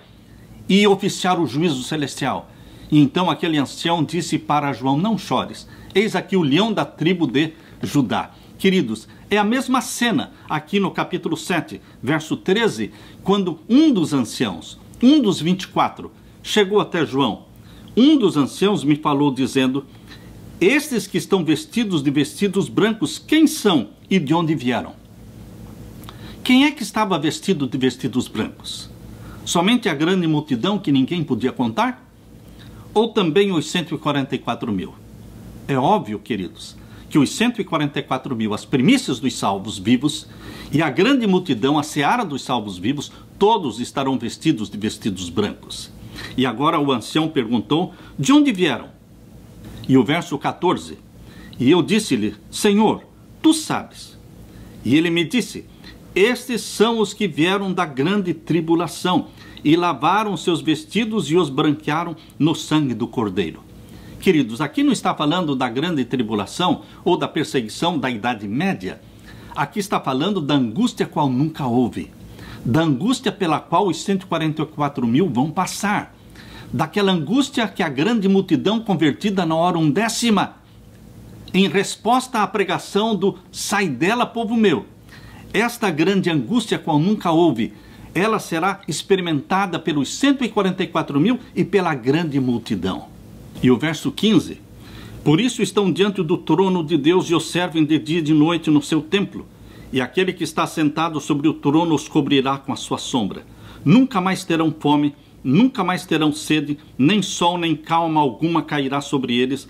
e oficiar o juízo celestial. E então aquele ancião disse para João: não chores, eis aqui o leão da tribo de Judá. Queridos, é a mesma cena aqui no capítulo 7, verso 13, quando um dos anciãos, um dos 24, chegou até João. Um dos anciãos me falou dizendo: estes que estão vestidos de vestidos brancos, quem são e de onde vieram? Quem é que estava vestido de vestidos brancos? Somente a grande multidão que ninguém podia contar? Ou também os 144 mil? É óbvio, queridos, que os 144 mil, as primícias dos salvos vivos, e a grande multidão, a seara dos salvos vivos, todos estarão vestidos de vestidos brancos. E agora o ancião perguntou: de onde vieram? E o verso 14, e eu disse-lhe: Senhor, tu sabes. E ele me disse: estes são os que vieram da grande tribulação, e lavaram seus vestidos e os branquearam no sangue do Cordeiro. Queridos, aqui não está falando da grande tribulação ou da perseguição da Idade Média. Aqui está falando da angústia qual nunca houve. Da angústia pela qual os 144 mil vão passar. Daquela angústia que a grande multidão convertida na hora undécima, em resposta à pregação do sai dela, povo meu. Esta grande angústia qual nunca houve, ela será experimentada pelos 144 mil e pela grande multidão. E o verso 15, por isso estão diante do trono de Deus e o servem de dia e de noite no seu templo, e aquele que está sentado sobre o trono os cobrirá com a sua sombra. Nunca mais terão fome, nunca mais terão sede, nem sol nem calma alguma cairá sobre eles,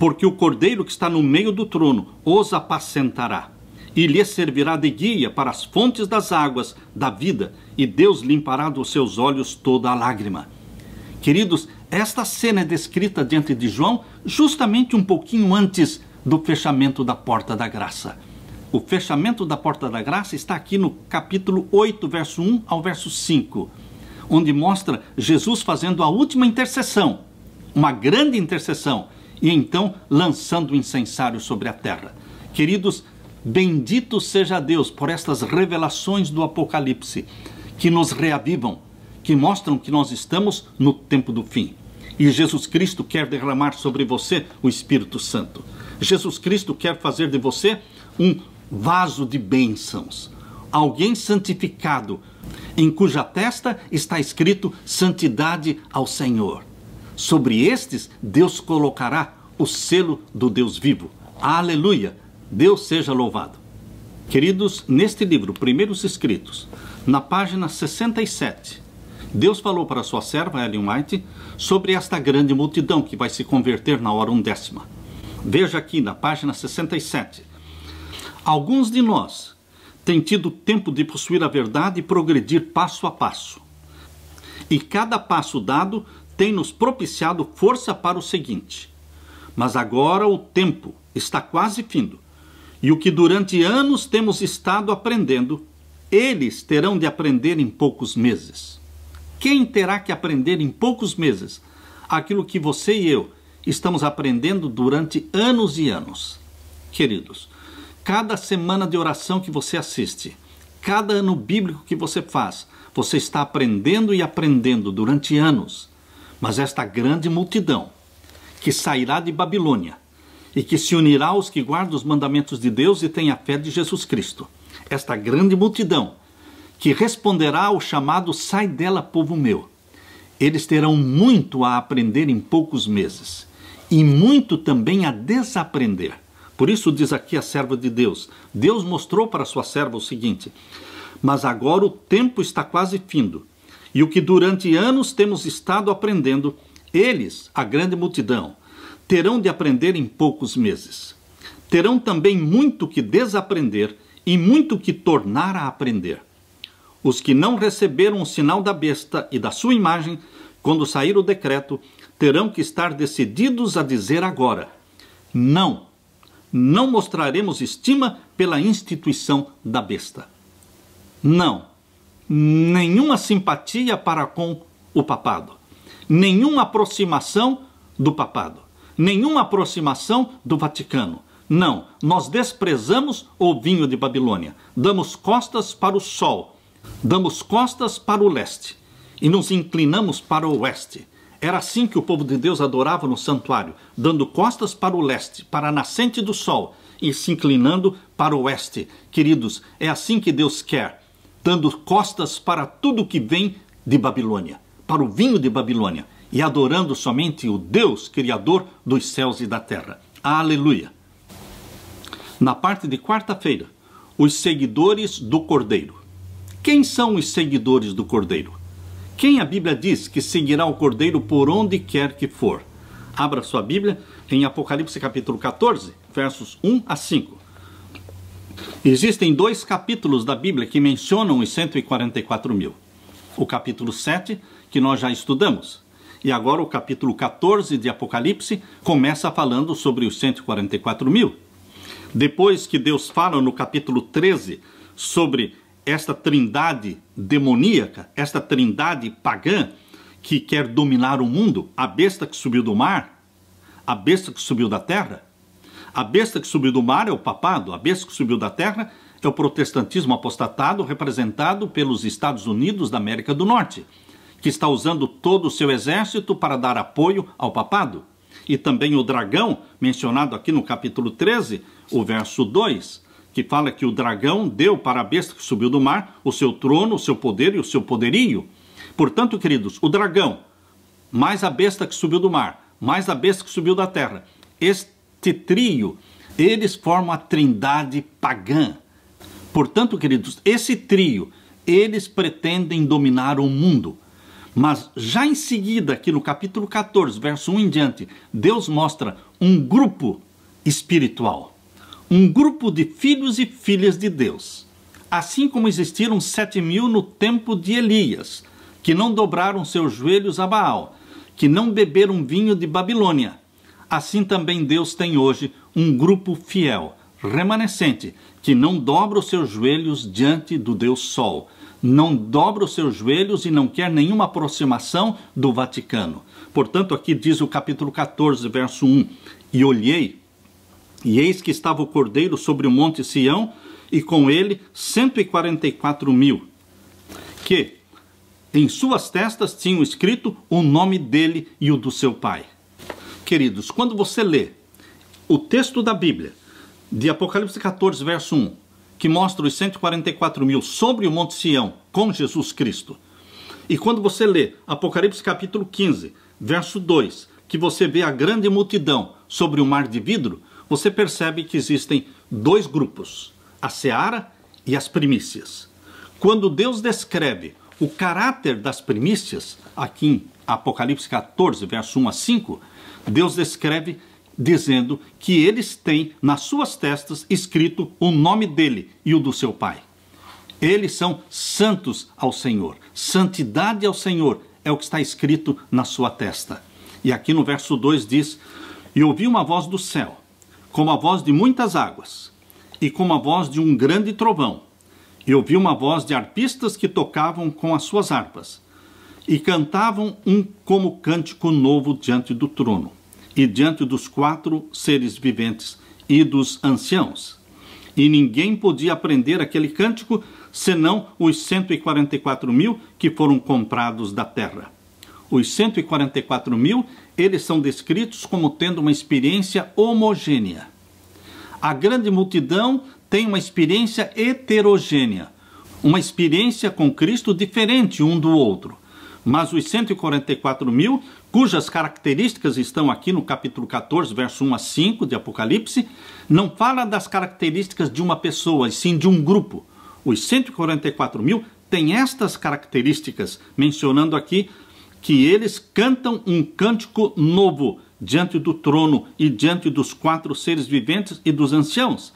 porque o cordeiro que está no meio do trono os apacentará, e lhes servirá de guia para as fontes das águas da vida, e Deus limpará dos seus olhos toda a lágrima. Queridos, esta cena é descrita diante de João justamente um pouquinho antes do fechamento da porta da graça. O fechamento da porta da graça está aqui no capítulo 8, verso 1 ao verso 5, onde mostra Jesus fazendo a última intercessão, uma grande intercessão, e então lançando o incensário sobre a terra. Queridos, bendito seja Deus por estas revelações do Apocalipse, que nos reavivam, que mostram que nós estamos no tempo do fim. E Jesus Cristo quer derramar sobre você o Espírito Santo. Jesus Cristo quer fazer de você um vaso de bênçãos, alguém santificado, em cuja testa está escrito santidade ao Senhor. Sobre estes, Deus colocará o selo do Deus vivo. Aleluia! Deus seja louvado. Queridos, neste livro, Primeiros Escritos, na página 67, Deus falou para sua serva Ellen White sobre esta grande multidão que vai se converter na hora undécima. Veja aqui na página 67. Alguns de nós têm tido tempo de possuir a verdade e progredir passo a passo. E cada passo dado tem nos propiciado força para o seguinte. Mas agora o tempo está quase findo. E o que durante anos temos estado aprendendo, eles terão de aprender em poucos meses. Quem terá que aprender em poucos meses aquilo que você e eu estamos aprendendo durante anos e anos? Queridos, cada semana de oração que você assiste, cada ano bíblico que você faz, você está aprendendo e aprendendo durante anos. Mas esta grande multidão que sairá de Babilônia e que se unirá aos que guardam os mandamentos de Deus e têm a fé de Jesus Cristo, esta grande multidão que responderá ao chamado sai dela, povo meu, eles terão muito a aprender em poucos meses e muito também a desaprender. Por isso diz aqui a serva de Deus, Deus mostrou para sua serva o seguinte, mas agora o tempo está quase findo, e o que durante anos temos estado aprendendo, eles, a grande multidão, terão de aprender em poucos meses. Terão também muito que desaprender e muito que tornar a aprender. Os que não receberam o sinal da besta e da sua imagem, quando sair o decreto, terão que estar decididos a dizer agora, não mostraremos estima pela instituição da besta. Não, nenhuma simpatia para com o papado, nenhuma aproximação do papado, nenhuma aproximação do Vaticano. Não, nós desprezamos o vinho de Babilônia, damos costas para o sol, damos costas para o leste e nos inclinamos para o oeste. Era assim que o povo de Deus adorava no santuário, dando costas para o leste, para a nascente do sol e se inclinando para o oeste. Queridos, é assim que Deus quer, dando costas para tudo que vem de Babilônia, para o vinho de Babilônia, e adorando somente o Deus Criador dos céus e da terra. Aleluia! Na parte de quarta-feira, os seguidores do Cordeiro. Quem são os seguidores do Cordeiro? Quem a Bíblia diz que seguirá o Cordeiro por onde quer que for? Abra sua Bíblia em Apocalipse capítulo 14, versos 1 a 5. Existem 2 capítulos da Bíblia que mencionam os 144 mil. O capítulo 7, que nós já estudamos. E agora o capítulo 14 de Apocalipse começa falando sobre os 144 mil. Depois que Deus fala no capítulo 13 sobre esta trindade demoníaca, esta trindade pagã que quer dominar o mundo, a besta que subiu do mar, a besta que subiu da terra? A besta que subiu do mar é o papado, a besta que subiu da terra é o protestantismo apostatado, representado pelos Estados Unidos da América do Norte, que está usando todo o seu exército para dar apoio ao papado. E também o dragão, mencionado aqui no capítulo 13, o verso 2, que fala que o dragão deu para a besta que subiu do mar o seu trono, o seu poder e o seu poderio. Portanto, queridos, o dragão, mais a besta que subiu do mar, mais a besta que subiu da terra, este trio, eles formam a trindade pagã. Portanto, queridos, esse trio, eles pretendem dominar o mundo. Mas já em seguida, aqui no capítulo 14, verso 1 em diante, Deus mostra um grupo espiritual. Um grupo de filhos e filhas de Deus. Assim como existiram 7.000 no tempo de Elias, que não dobraram seus joelhos a Baal, que não beberam vinho de Babilônia. Assim também Deus tem hoje um grupo fiel, remanescente, que não dobra os seus joelhos diante do Deus Sol, não dobra os seus joelhos e não quer nenhuma aproximação do Vaticano. Portanto, aqui diz o capítulo 14, verso 1, e olhei, e eis que estava o Cordeiro sobre o monte Sião, e com ele 144.000, que em suas testas tinham escrito o nome dele e o do seu pai. Queridos, quando você lê o texto da Bíblia, de Apocalipse 14, verso 1, que mostra os 144.000 sobre o Monte Sião com Jesus Cristo, e quando você lê Apocalipse capítulo 15, verso 2, que você vê a grande multidão sobre o mar de vidro, você percebe que existem dois grupos, a seara e as primícias. Quando Deus descreve o caráter das primícias, aqui em Apocalipse 14, verso 1 a 5, Deus descreve dizendo que eles têm nas suas testas escrito o nome dele e o do seu pai. Eles são santos ao Senhor. Santidade ao Senhor é o que está escrito na sua testa. E aqui no verso 2 diz, e ouvi uma voz do céu, como a voz de muitas águas, e como a voz de um grande trovão. E ouvi uma voz de arpistas que tocavam com as suas harpas, e cantavam um como cântico novo diante do trono, e diante dos 4 seres viventes e dos anciãos. E ninguém podia aprender aquele cântico, senão os 144.000 que foram comprados da terra. Os 144.000, eles são descritos como tendo uma experiência homogênea. A grande multidão tem uma experiência heterogênea, uma experiência com Cristo diferente um do outro. Mas os 144.000, cujas características estão aqui no capítulo 14, verso 1 a 5 de Apocalipse, não fala das características de uma pessoa, e sim de um grupo. Os 144.000 têm estas características, mencionando aqui que eles cantam um cântico novo diante do trono e diante dos 4 seres viventes e dos anciãos.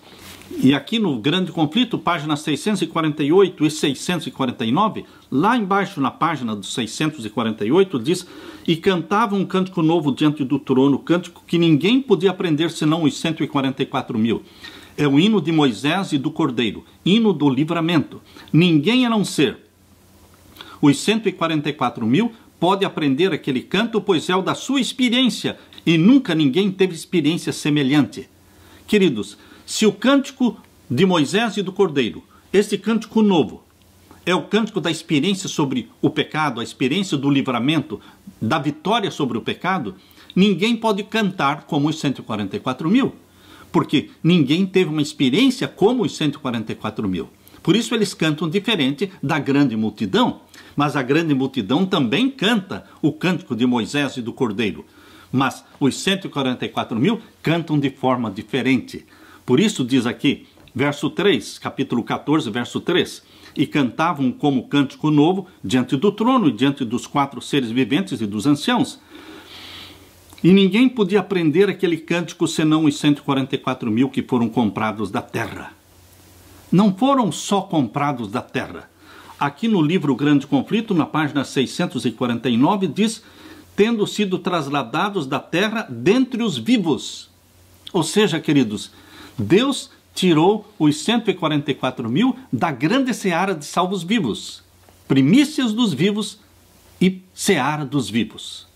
E aqui no Grande Conflito, páginas 648 e 649, lá embaixo na página dos 648, diz, e cantavam um cântico novo diante do trono, cântico que ninguém podia aprender senão os 144.000. É o hino de Moisés e do Cordeiro, hino do livramento. Ninguém a não ser os 144.000 pode aprender aquele canto, pois é o da sua experiência, e nunca ninguém teve experiência semelhante. Queridos, se o cântico de Moisés e do Cordeiro, esse cântico novo, é o cântico da experiência sobre o pecado, a experiência do livramento, da vitória sobre o pecado, ninguém pode cantar como os 144.000, porque ninguém teve uma experiência como os 144.000. Por isso eles cantam diferente da grande multidão, mas a grande multidão também canta o cântico de Moisés e do Cordeiro. Mas os 144.000 cantam de forma diferente. Por isso diz aqui, verso 3, capítulo 14, verso 3, e cantavam como cântico novo diante do trono e diante dos 4 seres viventes e dos anciãos. E ninguém podia aprender aquele cântico senão os 144.000 que foram comprados da terra. Não foram só comprados da terra. Aqui no livro Grande Conflito, na página 649, diz, tendo sido trasladados da terra dentre os vivos. Ou seja, queridos, Deus tirou os 144.000 da grande seara de salvos vivos, primícias dos vivos e seara dos vivos.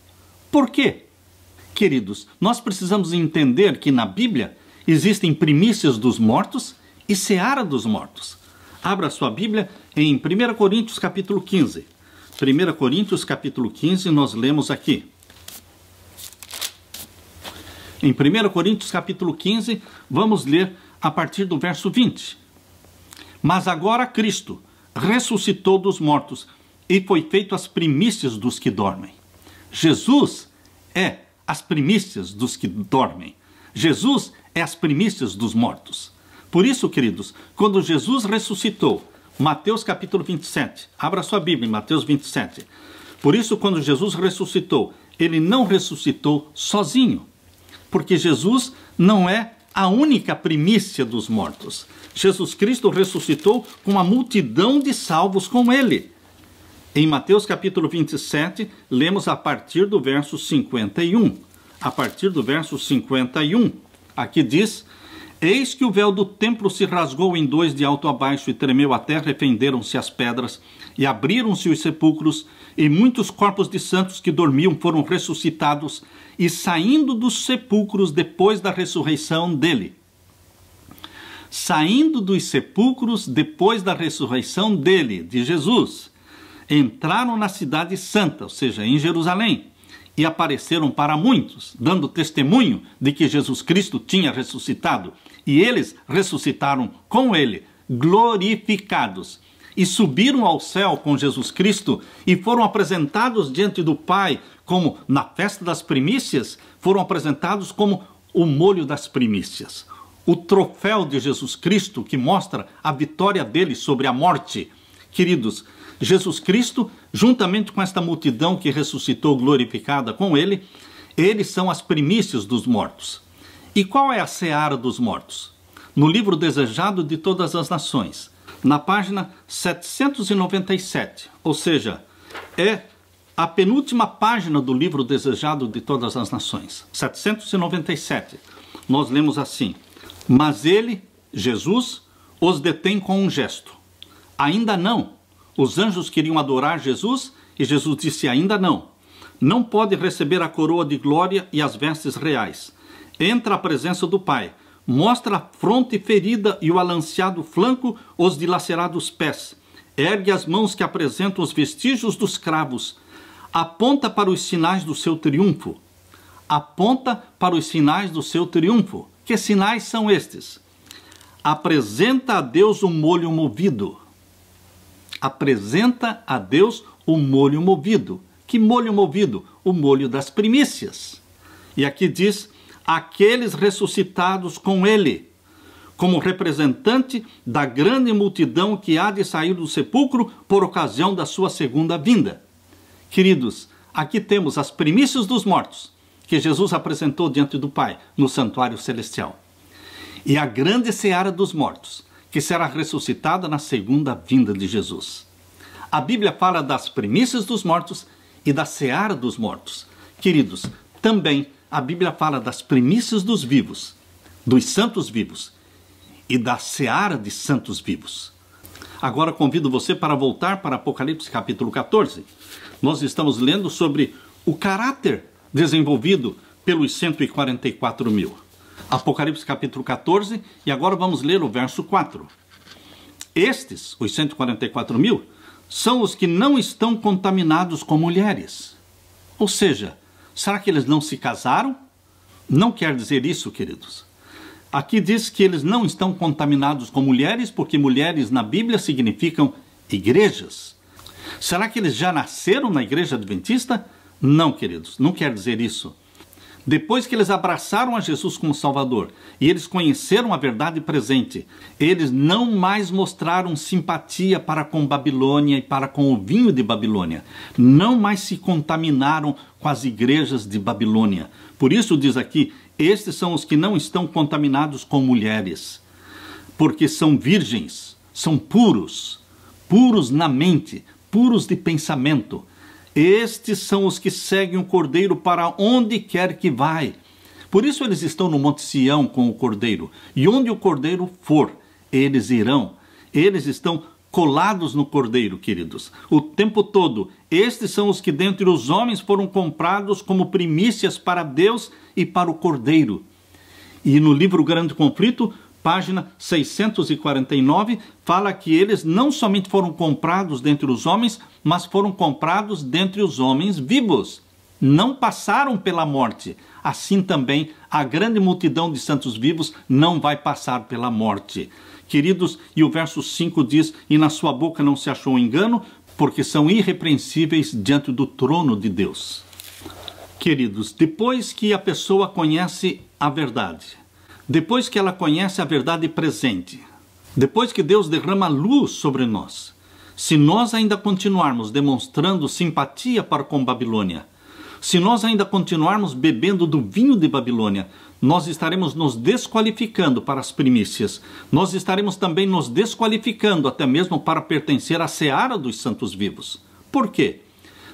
Por quê? Queridos, nós precisamos entender que na Bíblia existem primícias dos mortos e seara dos mortos. Abra sua Bíblia em 1 Coríntios capítulo 15. 1 Coríntios capítulo 15, nós lemos aqui. Em 1 Coríntios capítulo 15, vamos ler a partir do verso 20. Mas agora Cristo ressuscitou dos mortos e foi feito as primícias dos que dormem. Jesus é as primícias dos que dormem. Jesus é as primícias dos mortos. Por isso, queridos, quando Jesus ressuscitou, Mateus capítulo 27, abra sua Bíblia em Mateus 27. Por isso, quando Jesus ressuscitou, ele não ressuscitou sozinho, porque Jesus não é a única primícia dos mortos. Jesus Cristo ressuscitou com uma multidão de salvos com ele. Em Mateus capítulo 27, lemos a partir do verso 51. A partir do verso 51, aqui diz: Eis que o véu do templo se rasgou em dois de alto a baixo, e tremeu a terra, e fenderam-se as pedras, e abriram-se os sepulcros, e muitos corpos de santos que dormiam foram ressuscitados, e saindo dos sepulcros depois da ressurreição dele. Saindo dos sepulcros depois da ressurreição dele, de Jesus, entraram na cidade santa, ou seja, em Jerusalém, e apareceram para muitos, dando testemunho de que Jesus Cristo tinha ressuscitado. E eles ressuscitaram com ele, glorificados, e subiram ao céu com Jesus Cristo, e foram apresentados diante do Pai, como na festa das primícias, foram apresentados como o molho das primícias, o troféu de Jesus Cristo, que mostra a vitória dele sobre a morte. Queridos, Jesus Cristo, juntamente com esta multidão que ressuscitou glorificada com ele, eles são as primícias dos mortos. E qual é a seara dos mortos? No livro Desejado de Todas as Nações, na página 797, ou seja, é a penúltima página do livro Desejado de Todas as Nações, 797, nós lemos assim: Mas ele, Jesus, os detém com um gesto. Ainda não. Os anjos queriam adorar Jesus e Jesus disse: ainda não. Não pode receber a coroa de glória e as vestes reais. Entra à presença do Pai. Mostra a fronte ferida e o alanceado flanco, os dilacerados pés. Ergue as mãos que apresentam os vestígios dos cravos. Aponta para os sinais do seu triunfo. Aponta para os sinais do seu triunfo. Que sinais são estes? Apresenta a Deus o molho movido. Apresenta a Deus o molho movido. Que molho movido? O molho das primícias. E aqui diz: aqueles ressuscitados com ele, como representante da grande multidão que há de sair do sepulcro por ocasião da sua segunda vinda. Queridos, aqui temos as primícias dos mortos, que Jesus apresentou diante do Pai, no santuário celestial. E a grande seara dos mortos, que será ressuscitada na segunda vinda de Jesus. A Bíblia fala das primícias dos mortos e da seara dos mortos. Queridos, também a Bíblia fala das primícias dos vivos, dos santos vivos, e da seara de santos vivos. Agora convido você para voltar para Apocalipse capítulo 14. Nós estamos lendo sobre o caráter desenvolvido pelos 144 mil. Apocalipse capítulo 14, e agora vamos ler o verso 4. Estes, os 144 mil, são os que não estão contaminados com mulheres. Ou seja, será que eles não se casaram? Não quer dizer isso, queridos. Aqui diz que eles não estão contaminados com mulheres, porque mulheres na Bíblia significam igrejas. Será que eles já nasceram na igreja adventista? Não, queridos, não quer dizer isso. Depois que eles abraçaram a Jesus como Salvador e eles conheceram a verdade presente, eles não mais mostraram simpatia para com Babilônia e para com o vinho de Babilônia. Não mais se contaminaram com as igrejas de Babilônia. Por isso diz aqui, estes são os que não estão contaminados com mulheres, porque são virgens, são puros, puros na mente, puros de pensamento. Estes são os que seguem o Cordeiro para onde quer que vai. Por isso eles estão no Monte Sião com o Cordeiro. E onde o Cordeiro for, eles irão. Eles estão colados no Cordeiro, queridos, o tempo todo. Estes são os que dentre os homens foram comprados como primícias para Deus e para o Cordeiro. E no livro Grande Conflito, página 649, fala que eles não somente foram comprados dentre os homens, mas foram comprados dentre os homens vivos. Não passaram pela morte. Assim também a grande multidão de santos vivos não vai passar pela morte. Queridos, e o verso 5 diz, e na sua boca não se achou engano, porque são irrepreensíveis diante do trono de Deus. Queridos, depois que a pessoa conhece a verdade, depois que ela conhece a verdade presente, depois que Deus derrama luz sobre nós, se nós ainda continuarmos demonstrando simpatia para com Babilônia, se nós ainda continuarmos bebendo do vinho de Babilônia, nós estaremos nos desqualificando para as primícias. Nós estaremos também nos desqualificando até mesmo para pertencer à seara dos santos vivos. Por quê?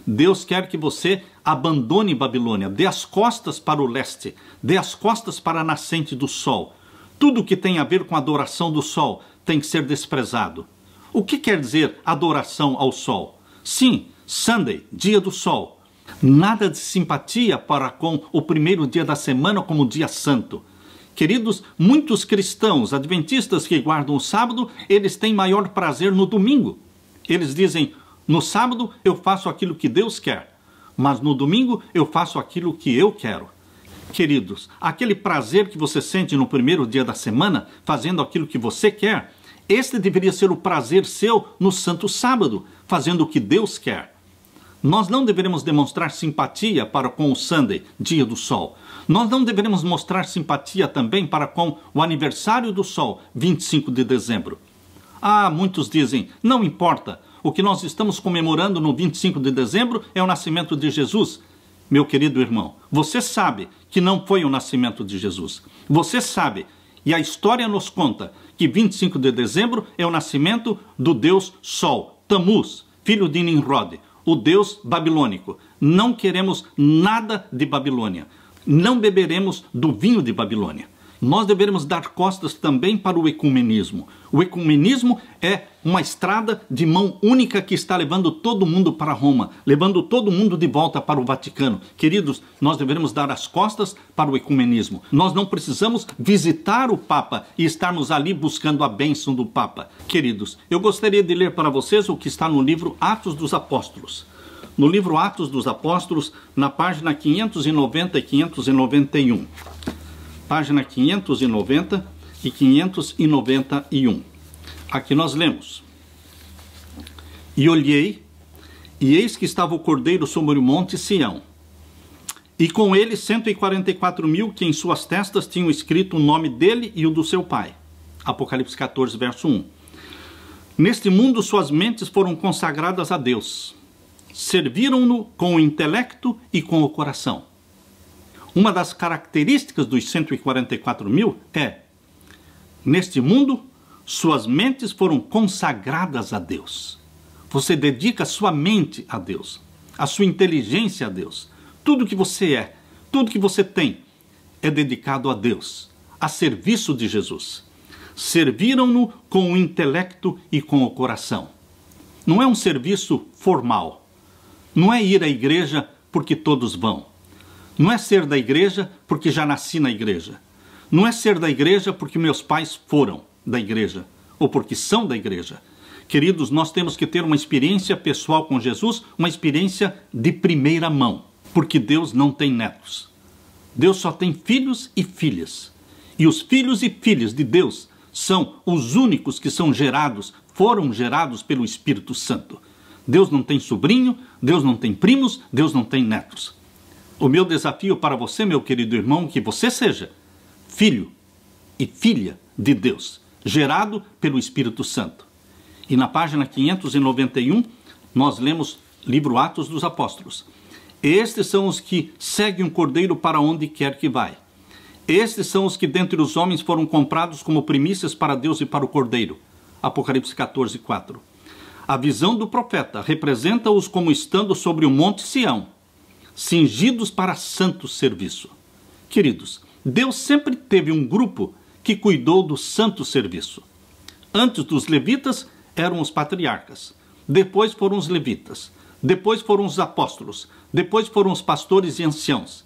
Deus quer que você abandone Babilônia, dê as costas para o leste, dê as costas para a nascente do sol. Tudo que tem a ver com a adoração do sol tem que ser desprezado. O que quer dizer adoração ao sol? Sim, Sunday, dia do sol. Nada de simpatia para com o primeiro dia da semana como dia santo. Queridos, muitos cristãos adventistas que guardam o sábado, eles têm maior prazer no domingo. Eles dizem, no sábado eu faço aquilo que Deus quer, mas no domingo eu faço aquilo que eu quero. Queridos, aquele prazer que você sente no primeiro dia da semana, fazendo aquilo que você quer, este deveria ser o prazer seu no santo sábado, fazendo o que Deus quer. Nós não deveremos demonstrar simpatia para com o Sunday, dia do sol. Nós não deveremos mostrar simpatia também para com o aniversário do sol, 25 de dezembro. Muitos dizem, não importa, o que nós estamos comemorando no 25 de dezembro é o nascimento de Jesus. Meu querido irmão, você sabe que não foi o nascimento de Jesus. Você sabe, e a história nos conta, que 25 de dezembro é o nascimento do deus Sol, Tamuz, filho de Nimrod, o deus babilônico. Não queremos nada de Babilônia. Não beberemos do vinho de Babilônia. Nós deveremos dar costas também para o ecumenismo. O ecumenismo é uma estrada de mão única que está levando todo mundo para Roma, levando todo mundo de volta para o Vaticano. Queridos, nós deveremos dar as costas para o ecumenismo. Nós não precisamos visitar o Papa e estarmos ali buscando a bênção do Papa. Queridos, eu gostaria de ler para vocês o que está no livro Atos dos Apóstolos. No livro Atos dos Apóstolos, na página 590 e 591. Página 590 e 591. Aqui nós lemos. E olhei, e eis que estava o Cordeiro sobre o monte Sião, e com ele 144.000 que em suas testas tinham escrito o nome dele e o do seu pai. Apocalipse 14, verso 1. Neste mundo suas mentes foram consagradas a Deus. Serviram-no com o intelecto e com o coração. Uma das características dos 144.000 é, neste mundo, suas mentes foram consagradas a Deus. Você dedica a sua mente a Deus, a sua inteligência a Deus. Tudo que você é, tudo que você tem, é dedicado a Deus, a serviço de Jesus. Serviram-no com o intelecto e com o coração. Não é um serviço formal. Não é ir à igreja porque todos vão. Não é ser da igreja porque já nasci na igreja. Não é ser da igreja porque meus pais foram da igreja ou porque são da igreja. Queridos, nós temos que ter uma experiência pessoal com Jesus, uma experiência de primeira mão, porque Deus não tem netos. Deus só tem filhos e filhas. E os filhos e filhas de Deus são os únicos que são gerados, foram gerados pelo Espírito Santo. Deus não tem sobrinho, Deus não tem primos, Deus não tem netos. O meu desafio para você, meu querido irmão, que você seja filho e filha de Deus, gerado pelo Espírito Santo. E na página 591, nós lemos livro Atos dos Apóstolos. Estes são os que seguem o Cordeiro para onde quer que vai. Estes são os que dentre os homens foram comprados como primícias para Deus e para o Cordeiro. Apocalipse 14, 4. A visão do profeta representa-os como estando sobre o monte Sião, cingidos para santo serviço. Queridos, Deus sempre teve um grupo que cuidou do santo serviço. Antes dos levitas, eram os patriarcas, depois foram os levitas, depois foram os apóstolos, depois foram os pastores e anciãos.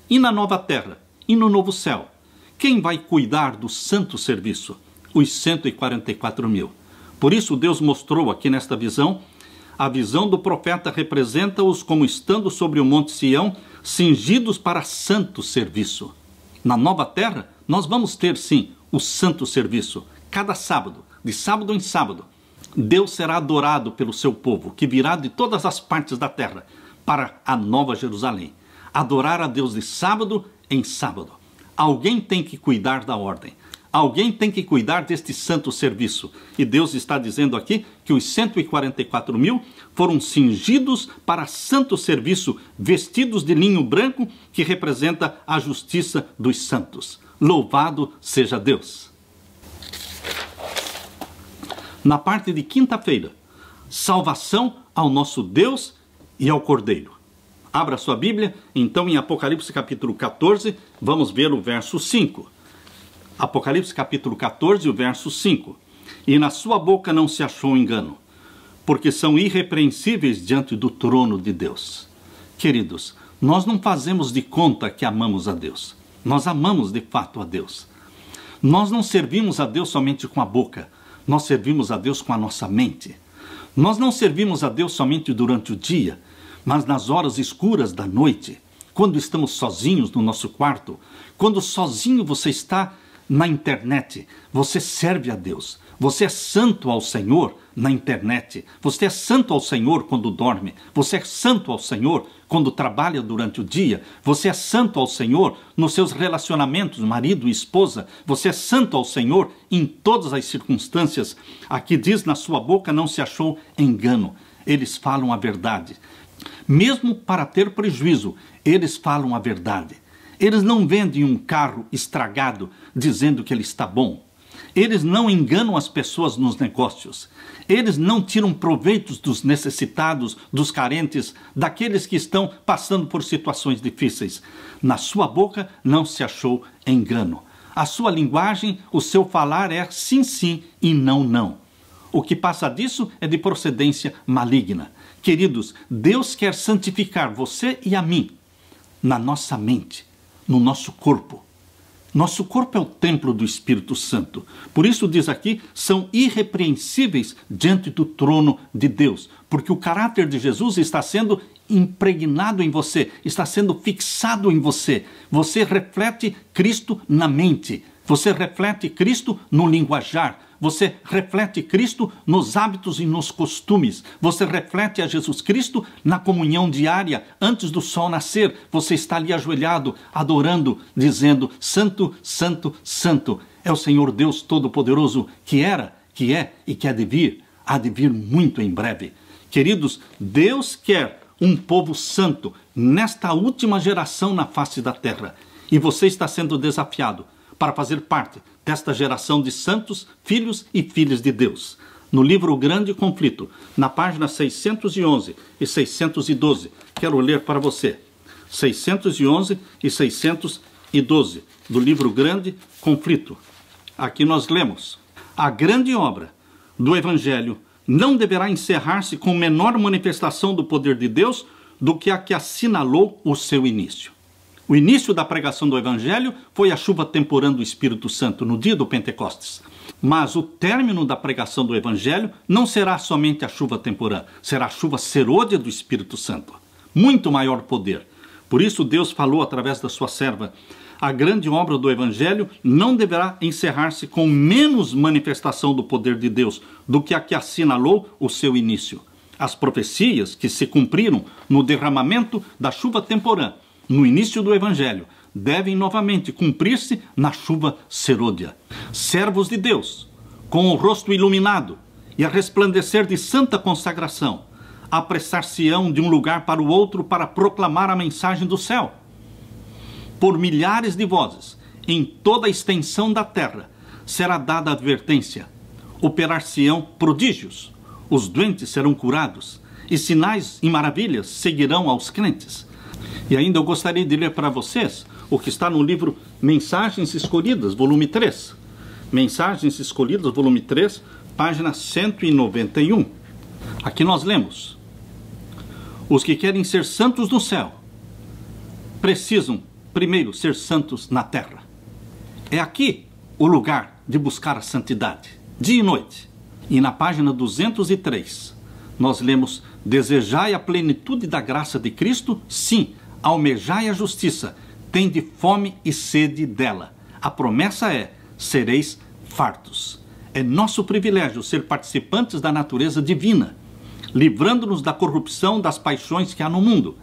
E na nova terra, e no novo céu, quem vai cuidar do santo serviço? Os 144 mil. Por isso Deus mostrou aqui nesta visão, a visão do profeta representa-os como estando sobre o monte Sião, cingidos para santo serviço. Na nova terra, nós vamos ter sim o santo serviço. Cada sábado, de sábado em sábado, Deus será adorado pelo seu povo, que virá de todas as partes da terra, para a nova Jerusalém. Adorar a Deus de sábado em sábado. Alguém tem que cuidar da ordem. Alguém tem que cuidar deste santo serviço. E Deus está dizendo aqui que os 144 mil foram cingidos para santo serviço, vestidos de linho branco, que representa a justiça dos santos. Louvado seja Deus! Na parte de quinta-feira, salvação ao nosso Deus e ao Cordeiro. Abra sua Bíblia, então, em Apocalipse capítulo 14, vamos ver o verso 5. Apocalipse capítulo 14, o verso 5. E na sua boca não se achou engano, porque são irrepreensíveis diante do trono de Deus. Queridos, nós não fazemos de conta que amamos a Deus. Nós amamos de fato a Deus. Nós não servimos a Deus somente com a boca. Nós servimos a Deus com a nossa mente. Nós não servimos a Deus somente durante o dia, mas nas horas escuras da noite, quando estamos sozinhos no nosso quarto, quando sozinho você está na internet, você serve a Deus. Você é santo ao Senhor na internet. Você é santo ao Senhor quando dorme. Você é santo ao Senhor quando trabalha durante o dia. Você é santo ao Senhor nos seus relacionamentos, marido e esposa. Você é santo ao Senhor em todas as circunstâncias. Aqui diz, na sua boca não se achou engano. Eles falam a verdade. Mesmo para ter prejuízo, eles falam a verdade. Eles não vendem um carro estragado dizendo que ele está bom. Eles não enganam as pessoas nos negócios. Eles não tiram proveitos dos necessitados, dos carentes, daqueles que estão passando por situações difíceis. Na sua boca não se achou engano. A sua linguagem, o seu falar é sim, sim e não, não. O que passa disso é de procedência maligna. Queridos, Deus quer santificar você e a mim na nossa mente, no nosso corpo. Nosso corpo é o templo do Espírito Santo. Por isso diz aqui, são irrepreensíveis diante do trono de Deus. Porque o caráter de Jesus está sendo impregnado em você, está sendo fixado em você. Você reflete Cristo na mente. Você reflete Cristo no linguajar. Você reflete Cristo nos hábitos e nos costumes. Você reflete a Jesus Cristo na comunhão diária. Antes do sol nascer, você está ali ajoelhado, adorando, dizendo, Santo, Santo, Santo. É o Senhor Deus Todo-Poderoso que era, que é e que há de vir muito em breve. Queridos, Deus quer um povo santo nesta última geração na face da terra. E você está sendo desafiado para fazer parte desta geração de santos, filhos e filhas de Deus. No livro O Grande Conflito, na página 611 e 612, quero ler para você. 611 e 612, do livro Grande Conflito. Aqui nós lemos: a grande obra do Evangelho não deverá encerrar-se com menor manifestação do poder de Deus do que a que assinalou o seu início. O início da pregação do Evangelho foi a chuva temporã do Espírito Santo no dia do Pentecostes. Mas o término da pregação do Evangelho não será somente a chuva temporã, será a chuva serôdia do Espírito Santo. Muito maior poder. Por isso Deus falou através da sua serva: a grande obra do Evangelho não deverá encerrar-se com menos manifestação do poder de Deus do que a que assinalou o seu início. As profecias que se cumpriram no derramamento da chuva temporã no início do Evangelho, devem novamente cumprir-se na chuva serôdia. Servos de Deus, com o rosto iluminado e a resplandecer de santa consagração, apressar-se-ão de um lugar para o outro para proclamar a mensagem do céu. Por milhares de vozes, em toda a extensão da terra, será dada a advertência. Operar-se-ão prodígios, os doentes serão curados, e sinais e maravilhas seguirão aos crentes. E ainda eu gostaria de ler para vocês o que está no livro Mensagens Escolhidas, volume 3. Mensagens Escolhidas, volume 3, página 191. Aqui nós lemos: os que querem ser santos no céu precisam primeiro ser santos na terra. É aqui o lugar de buscar a santidade, dia e noite. E na página 203, nós lemos: desejai a plenitude da graça de Cristo, sim, almejai a justiça, tende fome e sede dela. A promessa é: sereis fartos. É nosso privilégio ser participantes da natureza divina, livrando-nos da corrupção das paixões que há no mundo.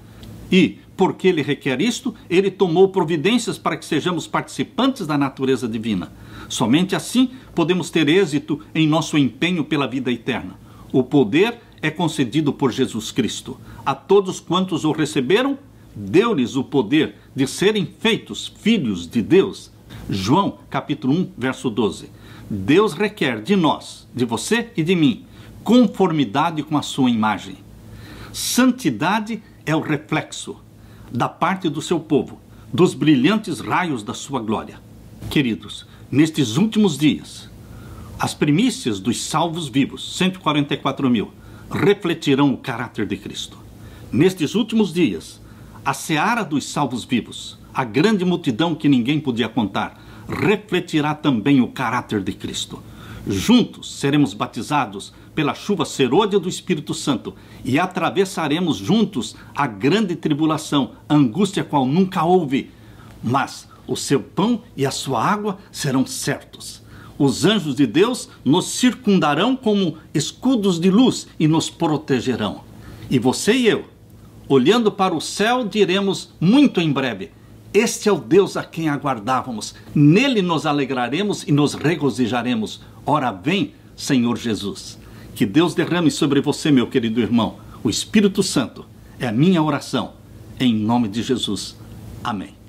E, porque ele requer isto, ele tomou providências para que sejamos participantes da natureza divina. Somente assim podemos ter êxito em nosso empenho pela vida eterna. O poder é concedido por Jesus Cristo. A todos quantos o receberam, deu-lhes o poder de serem feitos filhos de Deus. João, capítulo 1, verso 12. Deus requer de nós, de você e de mim, conformidade com a sua imagem. Santidade é o reflexo da parte do seu povo, dos brilhantes raios da sua glória. Queridos, nestes últimos dias, as primícias dos salvos vivos, 144 mil, refletirão o caráter de Cristo. Nestes últimos dias, a seara dos salvos vivos, a grande multidão que ninguém podia contar, refletirá também o caráter de Cristo. Juntos seremos batizados pela chuva serôdia do Espírito Santo e atravessaremos juntos a grande tribulação, angústia qual nunca houve. Mas o seu pão e a sua água serão certos. Os anjos de Deus nos circundarão como escudos de luz e nos protegerão. E você e eu, olhando para o céu, diremos muito em breve: este é o Deus a quem aguardávamos. Nele nos alegraremos e nos regozijaremos. Ora vem, Senhor Jesus. Que Deus derrame sobre você, meu querido irmão, o Espírito Santo. É a minha oração. Em nome de Jesus. Amém.